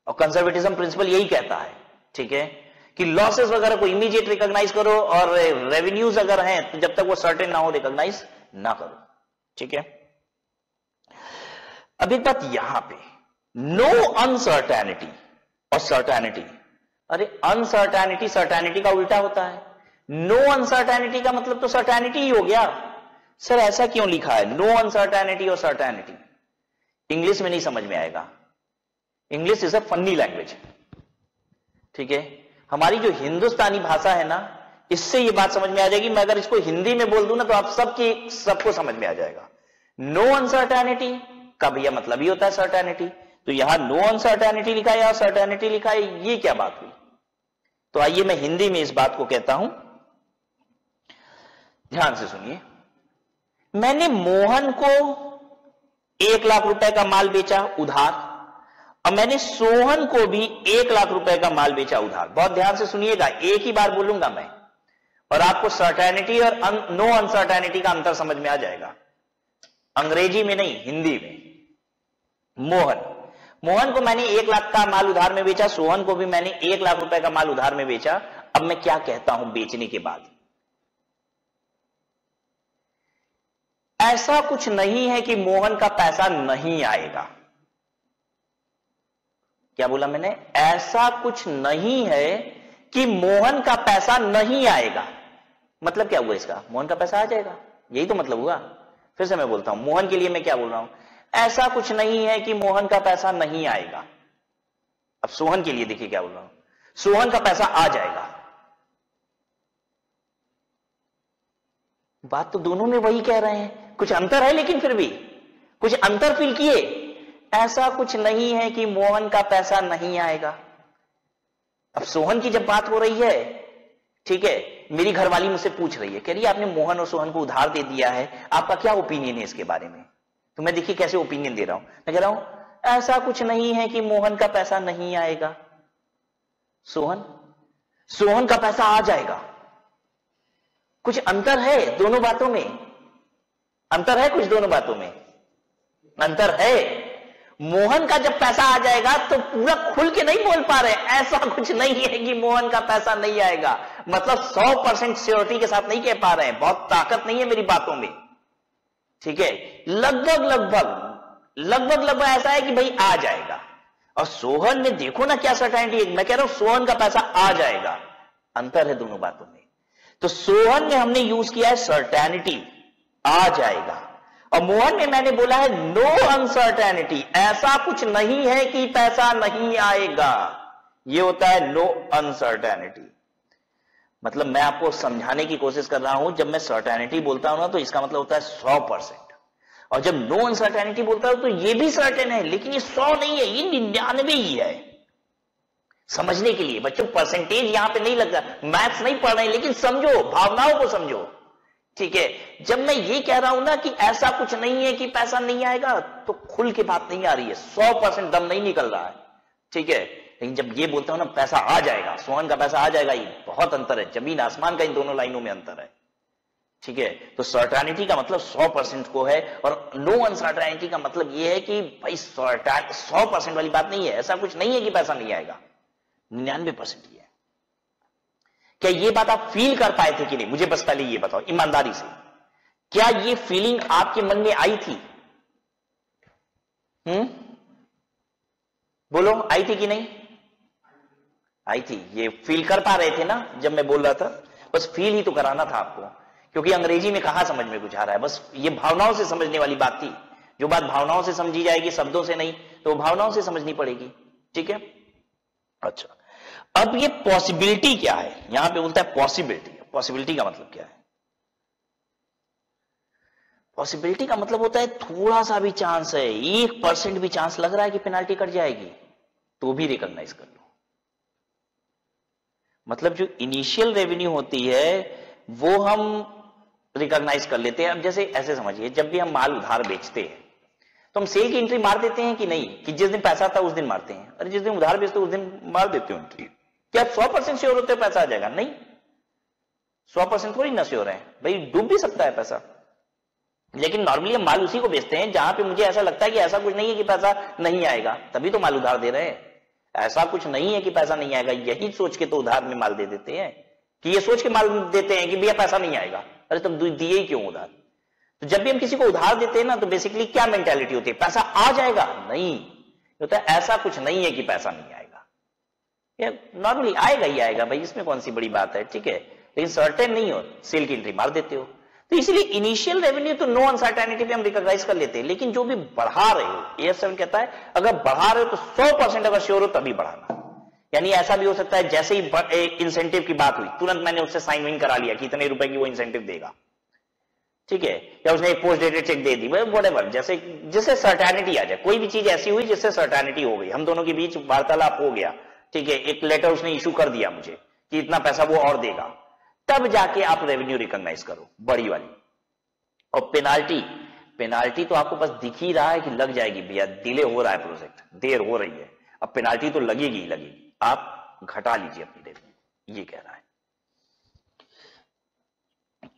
और कंजर्वेटिज्म प्रिंसिपल यही कहता है, ठीक है, कि लॉसेस वगैरह को इमीडिएट रिकॉग्नाइज करो, और रेवेन्यूज अगर हैं तो जब तक वो सर्टेन ना हो रिकॉग्नाइज ना करो, ठीक है। अब एक बात यहां पे, नो अनसर्टेनिटी और सर्टेनिटी। अरे अनसर्टेनिटी सर्टेनिटी का उल्टा होता है, नो अनसर्टेनिटी का मतलब तो सर्टेनिटी ही हो गया। सर ऐसा क्यों लिखा है, नो अनसर्टेनिटी और सर्टेनिटी? इंग्लिश में नहीं समझ में आएगा, English is a funny language, ठीक है। हमारी जो हिंदुस्तानी भाषा है ना, इससे ये बात समझ में आ जाएगी। मैं अगर इसको हिंदी में बोल दूं ना तो आप सबको समझ में आ जाएगा। नो अनसर्टेनिटी का भैया मतलब ही होता है सर्टेनिटी। तो यहां नो अनसर्टेनिटी लिखा है या सर्टेनिटी लिखा है, ये क्या बात हुई? तो आइए मैं हिंदी में इस बात को कहता हूं, ध्यान से सुनिए। मैंने मोहन को 1 लाख रुपए का माल बेचा उधार, और मैंने सोहन को भी 1 लाख रुपए का माल बेचा उधार। बहुत ध्यान से सुनिएगा, एक ही बार बोलूंगा मैं। और आपको सर्टेनिटी और नो अनसर्टेनिटी का अंतर समझ में आ जाएगा। अंग्रेजी में नहीं, हिंदी में। मोहन को मैंने 1 लाख का माल उधार में बेचा, सोहन को भी मैंने 1 लाख रुपए का माल उधार में बेचा। अब मैं क्या कहता हूं बेचने के बाद? ऐसा कुछ नहीं है कि मोहन का पैसा नहीं आएगा। क्या बोला मैंने? ऐसा कुछ नहीं है कि मोहन का पैसा नहीं आएगा। मतलब क्या हुआ इसका? मोहन का पैसा आ जाएगा, यही तो मतलब हुआ। फिर से मैं बोलता हूं, मोहन के लिए मैं क्या बोल रहा हूं? ऐसा कुछ नहीं है कि मोहन का पैसा नहीं आएगा। अब सोहन के लिए देखिए क्या बोल रहा हूं, सोहन का पैसा आ जाएगा। बात तो दोनों में वही कह रहे हैं, कुछ अंतर है लेकिन फिर भी कुछ अंतर फील किए। ऐसा कुछ नहीं है कि मोहन का पैसा नहीं आएगा। अब सोहन की जब बात हो रही है, ठीक है, मेरी घरवाली मुझसे पूछ रही है, कह रही है आपने मोहन और सोहन को उधार दे दिया है, आपका क्या ओपिनियन है इसके बारे में? तो मैं देखिए कैसे ओपिनियन दे रहा हूं। मैं कह रहा हूं ऐसा कुछ नहीं है कि मोहन का पैसा नहीं आएगा। सोहन का पैसा आ जाएगा। कुछ अंतर है दोनों बातों में, अंतर है कुछ दोनों बातों में, अंतर है। मोहन का जब पैसा आ जाएगा तो पूरा खुल के नहीं बोल पा रहे, ऐसा कुछ नहीं है कि मोहन का पैसा नहीं आएगा, मतलब 100% श्योरिटी के साथ नहीं कह पा रहे हैं, बहुत ताकत नहीं है मेरी बातों में, ठीक है। लगभग ऐसा है कि भाई आ जाएगा। और सोहन में देखो ना क्या सर्टेनिटी है, मैं कह रहा हूं सोहन का पैसा आ जाएगा, अंतर है दोनों बातों में। तो सोहन में हमने यूज किया है सर्टेनिटी, आ जाएगा, और मोहन में मैंने बोला है नो अनसर्टेनिटी, ऐसा कुछ नहीं है कि पैसा नहीं आएगा, ये होता है नो अनसर्टेनिटी। मतलब मैं आपको समझाने की कोशिश कर रहा हूं, जब मैं सर्टेनिटी बोलता हूं ना तो इसका मतलब होता है 100%, और जब नो अनसर्टेनिटी बोलता हूं तो ये भी सर्टेन है, लेकिन ये 100 नहीं है, ये 99 ही है। समझने के लिए बच्चों परसेंटेज यहां पे नहीं लग रहा, मैथ्स नहीं पढ़ रहे, लेकिन समझो, भावनाओं को समझो, ठीक है। जब मैं ये कह रहा हूं ना कि ऐसा कुछ नहीं है कि पैसा नहीं आएगा, तो खुल के बात नहीं आ रही है, 100% दम नहीं निकल रहा है, ठीक है। लेकिन जब ये बोलता हूं ना पैसा आ जाएगा, सोहन का पैसा आ जाएगा, ये बहुत अंतर है, जमीन आसमान का इन दोनों लाइनों में अंतर है, ठीक है। तो सर्टेनिटी का मतलब 100% को है, और नो अनसर्टेनिटी का मतलब ये है कि भाई 100% वाली बात नहीं है, ऐसा कुछ नहीं है कि पैसा नहीं आएगा, 99% ही है। क्या ये बात आप फील कर पाए थे कि नहीं? मुझे बस पहले ये बताओ ईमानदारी से, क्या ये फीलिंग आपके मन में आई थी? बोलो, आई थी कि नहीं? आई थी। ये फील कर पा रहे थे ना जब मैं बोल रहा था? बस फील ही तो कराना था आपको, क्योंकि अंग्रेजी में कहां समझ में कुछ आ रहा है, बस ये भावनाओं से समझने वाली बात थी। जो बात भावनाओं से समझी जाएगी, शब्दों से नहीं, तो भावनाओं से समझनी पड़ेगी, ठीक है। अच्छा, अब ये पॉसिबिलिटी क्या है? यहां पे बोलता है पॉसिबिलिटी। पॉसिबिलिटी का मतलब क्या है? पॉसिबिलिटी का मतलब होता है थोड़ा सा भी चांस है, 1% भी चांस लग रहा है कि पेनाल्टी कट जाएगी, तो भी रिकॉग्नाइज कर लो। मतलब जो इनिशियल रेवेन्यू होती है वो हम रिकॉग्नाइज कर लेते हैं। अब जैसे ऐसे समझिए, जब भी हम माल उधार बेचते हैं तो हम सेल की एंट्री मार देते हैं कि नहीं, कि जिस दिन पैसा आता है उस दिन मारते हैं? अरे जिस दिन उधार बेचते उस दिन मार देते हो एंट्री। क्या आप 100% श्योर होते हो पैसा आ जाएगा? नहीं, 100% थोड़ी ना श्योर है भाई, डूब भी सकता है पैसा। लेकिन नॉर्मली हम माल उसी को बेचते हैं जहां पे मुझे ऐसा लगता है कि ऐसा कुछ नहीं है कि पैसा नहीं आएगा, तभी तो माल उधार दे रहे हैं। ऐसा कुछ नहीं है कि पैसा नहीं आएगा, यही सोच के तो उधार में माल दे देते हैं, कि ये सोच के माल देते हैं कि भैया पैसा नहीं आएगा। अरे तुम दिए ही क्यों उधार? तो जब भी हम किसी को उधार देते हैं ना, तो बेसिकली क्या मेंटालिटी होती है? पैसा आ जाएगा? नहीं, होता है ऐसा कुछ नहीं है कि पैसा नहीं आएगा, ये नॉर्मली आएगा ही आएगा भाई, इसमें कौन सी बड़ी बात है, ठीक है। लेकिन सर्टेन नहीं हो, सेल की एंट्री मार देते हो। तो इसलिए इनिशियल रेवेन्यू तो नो अनसर्टेनिटी पे हम रिकॉग्नाइज कर लेते हैं, लेकिन जो भी बढ़ा रहे हो, AS7 कहता है अगर बढ़ा रहे हो तो 100% अगर श्योर हो तभी बढ़ाना। यानी ऐसा भी हो सकता है जैसे ही इंसेंटिव की बात हुई, तुरंत मैंने उससे साइन इन करा लिया कि इतने रुपए की वो इंसेंटिव देगा, ठीक है, या उसने एक पोस्ट डेटेड चेक दे दी, व्हाटएवर, जैसे जिससे सर्टेनिटी आ जाए। कोई भी चीज ऐसी हुई जिससे सर्टेनिटी हो गई, हम दोनों के बीच वार्तालाप हो गया, ठीक है, एक लेटर उसने इशू कर दिया मुझे कि इतना पैसा वो और देगा, तब जाके आप रेवेन्यू रिकॉग्नाइज करो, बड़ी वाली। और पेनाल्टी तो आपको बस दिख ही रहा है कि लग जाएगी भैया, डिले हो रहा है, प्रोजेक्ट देर हो रही है, अब पेनाल्टी तो लगेगी, आप घटा लीजिए अपनी रेवेन्यू, ये कह रहा है।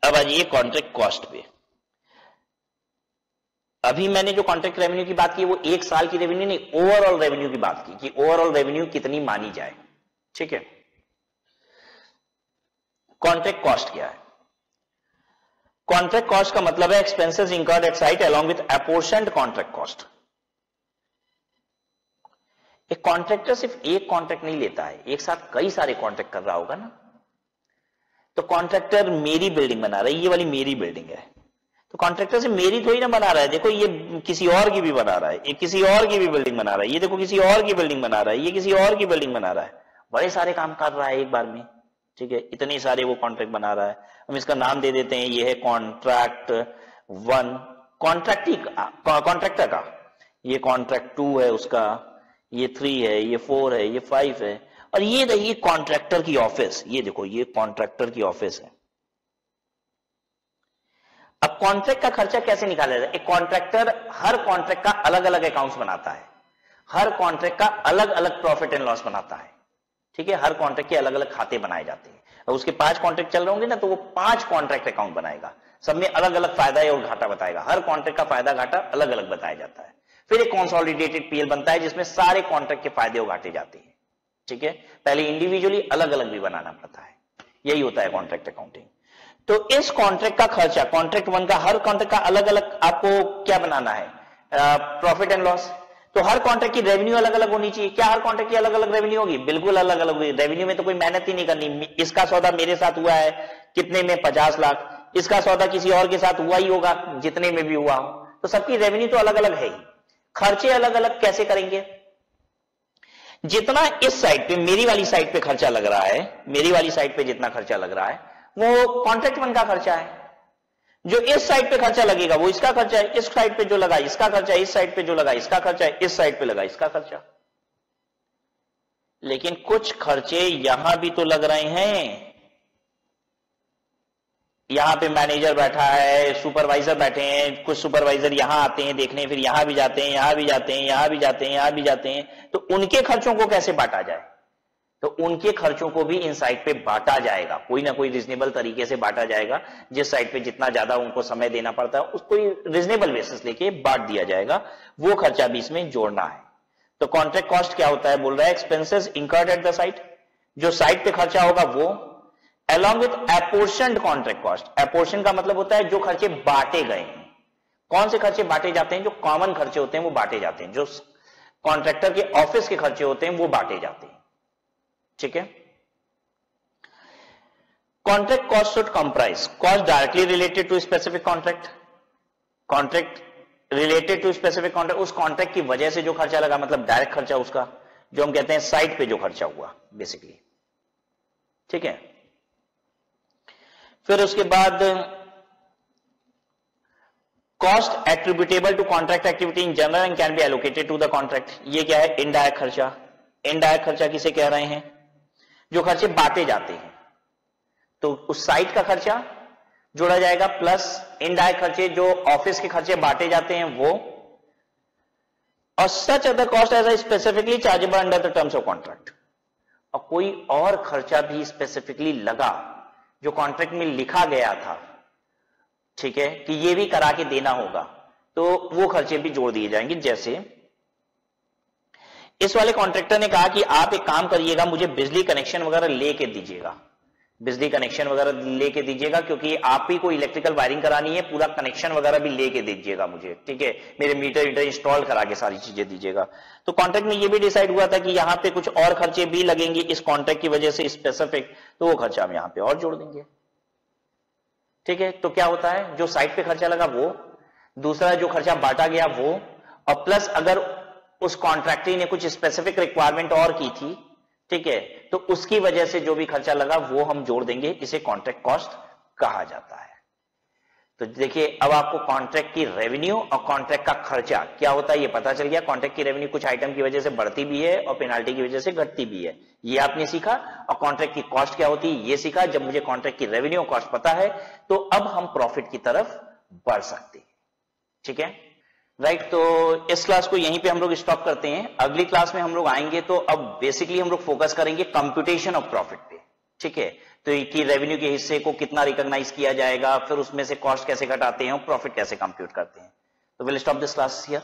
अब आ जाइए कॉन्ट्रैक्ट कॉस्ट पे। अभी मैंने जो कॉन्ट्रैक्ट रेवेन्यू की बात की वो एक साल की रेवेन्यू नहीं, ओवरऑल रेवेन्यू की बात की कि ओवरऑल रेवेन्यू कितनी मानी जाए। ठीक है, कॉन्ट्रैक्ट कॉस्ट क्या है? कॉन्ट्रैक्ट कॉस्ट का मतलब है expenses incurred at site along with apportioned contract cost. एक कॉन्ट्रैक्टर सिर्फ एक कॉन्ट्रैक्ट नहीं लेता है, एक साथ कई सारे कॉन्ट्रैक्ट कर रहा होगा ना। तो कॉन्ट्रैक्टर मेरी बिल्डिंग बना रहा है, ये वाली मेरी बिल्डिंग है, तो कॉन्ट्रैक्टर से मेरी थोड़ी ना बना रहा है, देखो ये किसी और की भी बना रहा है, ये किसी और की भी बिल्डिंग बना रहा है, ये देखो किसी और की बिल्डिंग बना रहा है, ये किसी और की बिल्डिंग बना रहा है, बड़े सारे काम कर रहा है एक बार में। ठीक है, इतने सारे वो कॉन्ट्रैक्ट बना रहा है। हम इसका नाम दे देते हैं, ये है कॉन्ट्रैक्ट 1, कॉन्ट्रैक्टर का, ये कॉन्ट्रैक्ट 2 है उसका, ये 3 है, ये 4 है, ये 5 है, और ये देखिए कॉन्ट्रैक्टर की ऑफिस, ये देखो ये कॉन्ट्रैक्टर की ऑफिस है। अब कॉन्ट्रैक्ट का खर्चा कैसे निकाला जाए? एक कॉन्ट्रैक्टर हर कॉन्ट्रैक्ट का अलग अलग अकाउंट्स बनाता है, हर कॉन्ट्रैक्ट का अलग अलग प्रॉफिट एंड लॉस बनाता है। ठीक है, हर कॉन्ट्रैक्ट के अलग अलग खाते बनाए जाते हैं। अब उसके 5 कॉन्ट्रैक्ट चल रहे होंगे ना, तो वो 5 कॉन्ट्रैक्ट अकाउंट बनाएगा, सब में अलग अलग फायदा और घाटा बताएगा, हर कॉन्ट्रैक्ट का फायदा घाटा अलग अलग बताया जाता है। फिर एक कंसोलिडेटेड पीएल बनता है जिसमें सारे कॉन्ट्रैक्ट के फायदे और घाटे जाते हैं। ठीक है, पहले इंडिविजुअली अलग अलग भी बनाना पड़ता है, यही होता है कॉन्ट्रैक्ट अकाउंटिंग। तो इस कॉन्ट्रैक्ट का खर्चा, कॉन्ट्रैक्ट 1 का, हर कॉन्ट्रैक्ट का अलग अलग आपको क्या बनाना है, प्रॉफिट एंड लॉस। तो हर कॉन्ट्रैक्ट की रेवेन्यू अलग अलग होनी चाहिए। क्या हर कॉन्ट्रैक्ट की अलग अलग रेवेन्यू होगी? बिल्कुल अलग अलग होगी। रेवेन्यू में तो कोई मेहनत ही नहीं करनी, इसका सौदा मेरे साथ हुआ है कितने में, 50 लाख, इसका सौदा किसी और के साथ हुआ ही होगा जितने में भी हुआ हो, तो सबकी रेवेन्यू तो अलग अलग है ही। खर्चे अलग अलग कैसे करेंगे? जितना इस साइड पे, मेरी वाली साइड पे खर्चा लग रहा है, मेरी वाली साइड पे जितना खर्चा लग रहा है वो कॉन्ट्रैक्ट 1 का खर्चा है। जो इस साइड पे खर्चा लगेगा वो इसका खर्चा है, इस साइड पे जो लगा इसका खर्चा है, इस साइड पे जो लगा इसका खर्चा है, इस साइड पे लगा इसका खर्चा। लेकिन कुछ खर्चे यहां भी तो लग रहे हैं, यहां पे मैनेजर बैठा है, सुपरवाइजर बैठे हैं, कुछ सुपरवाइजर यहां आते हैं देखने, फिर यहां भी जाते हैं, यहां भी जाते हैं, यहां भी जाते हैं, यहां भी जाते हैं, तो उनके खर्चों को कैसे बांटा जाए? तो उनके खर्चों को भी इन साइड पे बांटा जाएगा, कोई ना कोई रिजनेबल तरीके से बांटा जाएगा। जिस साइड पे जितना ज्यादा उनको समय देना पड़ता है उसको रिजनेबल बेसिस लेके बांट दिया जाएगा, वो खर्चा भी इसमें जोड़ना है। तो कॉन्ट्रैक्ट कॉस्ट क्या होता है? बोल रहा है expenses incurred at the site, जो साइट पे खर्चा होगा वो, along with apportioned contract cost. Apportion का मतलब होता है जो खर्चे बांटे गए हैं। कौन से खर्चे बांटे जाते हैं? जो कॉमन खर्चे होते हैं वो बांटे जाते हैं, जो कॉन्ट्रैक्टर के ऑफिस के खर्चे होते हैं वो बांटे जाते हैं। ठीक है, contract cost should comprise cost directly related to specific contract, contract related to specific contract, उस कॉन्ट्रैक्ट की वजह से जो खर्चा लगा, मतलब डायरेक्ट खर्चा उसका, जो हम कहते हैं साइट पे जो खर्चा हुआ बेसिकली। ठीक है, फिर उसके बाद cost attributable to contract activity in general and can be allocated to the contract. ये क्या है? इनडायरेक्ट खर्चा। इनडायरेक्ट खर्चा किसे कह रहे हैं? जो खर्चे बांटे जाते हैं, तो उस साइट का खर्चा जोड़ा जाएगा प्लस इनडायरेक्ट खर्चे जो ऑफिस के खर्चे बांटे जाते हैं वो, और such other cost as specifically chargeable under the terms of contract. और कोई और खर्चा भी स्पेसिफिकली लगा जो कॉन्ट्रैक्ट में लिखा गया था, ठीक है, कि ये भी करा के देना होगा, तो वो खर्चे भी जोड़ दिए जाएंगे। जैसे इस वाले कॉन्ट्रैक्टर ने कहा कि आप एक काम करिएगा, मुझे बिजली कनेक्शन वगैरह लेके दीजिएगा, बिजली कनेक्शन वगैरह लेके दीजिएगा, क्योंकि आप ही को इलेक्ट्रिकल वायरिंग करानी है, पूरा कनेक्शन वगैरह भी लेके दीजिएगा मुझे, ठीक है, मेरे मीटर इंस्टॉल करा के सारी चीजें दीजिएगा। तो कॉन्ट्रैक्ट में ये भी डिसाइड हुआ था कि यहां पे कुछ और खर्चे भी लगेंगे इस कॉन्ट्रैक्ट की वजह से स्पेसिफिक, तो वो खर्चा हम यहां पे और जोड़ देंगे। ठीक है, तो क्या होता है, जो साइट पे खर्चा लगा वो, दूसरा जो खर्चा बांटा गया वो, और प्लस अगर उस कॉन्ट्रैक्टर ने कुछ स्पेसिफिक रिक्वायरमेंट और की थी, ठीक है, तो उसकी वजह से जो भी खर्चा लगा वो हम जोड़ देंगे, इसे कॉन्ट्रैक्ट कॉस्ट कहा जाता है। तो देखिए, अब आपको कॉन्ट्रैक्ट की रेवेन्यू और कॉन्ट्रैक्ट का खर्चा क्या होता है ये पता चल गया। कॉन्ट्रैक्ट की रेवेन्यू कुछ आइटम की वजह से बढ़ती भी है और पेनाल्टी की वजह से घटती भी है, ये आपने सीखा। और कॉन्ट्रैक्ट की कॉस्ट क्या होती है ये सीखा। जब मुझे कॉन्ट्रैक्ट की रेवेन्यू और कॉस्ट पता है तो अब हम प्रॉफिट की तरफ बढ़ सकते हैं। ठीक है, राइट। तो इस क्लास को यहीं पे हम लोग स्टॉप करते हैं। अगली क्लास में हम लोग आएंगे तो अब बेसिकली हम लोग फोकस करेंगे कंप्यूटेशन ऑफ प्रॉफिट पे। ठीक है, तो कि रेवेन्यू के हिस्से को कितना रिकॉग्नाइज किया जाएगा, फिर उसमें से कॉस्ट कैसे घटाते हैं और प्रॉफिट कैसे कंप्यूट करते हैं। तो will stop this class here.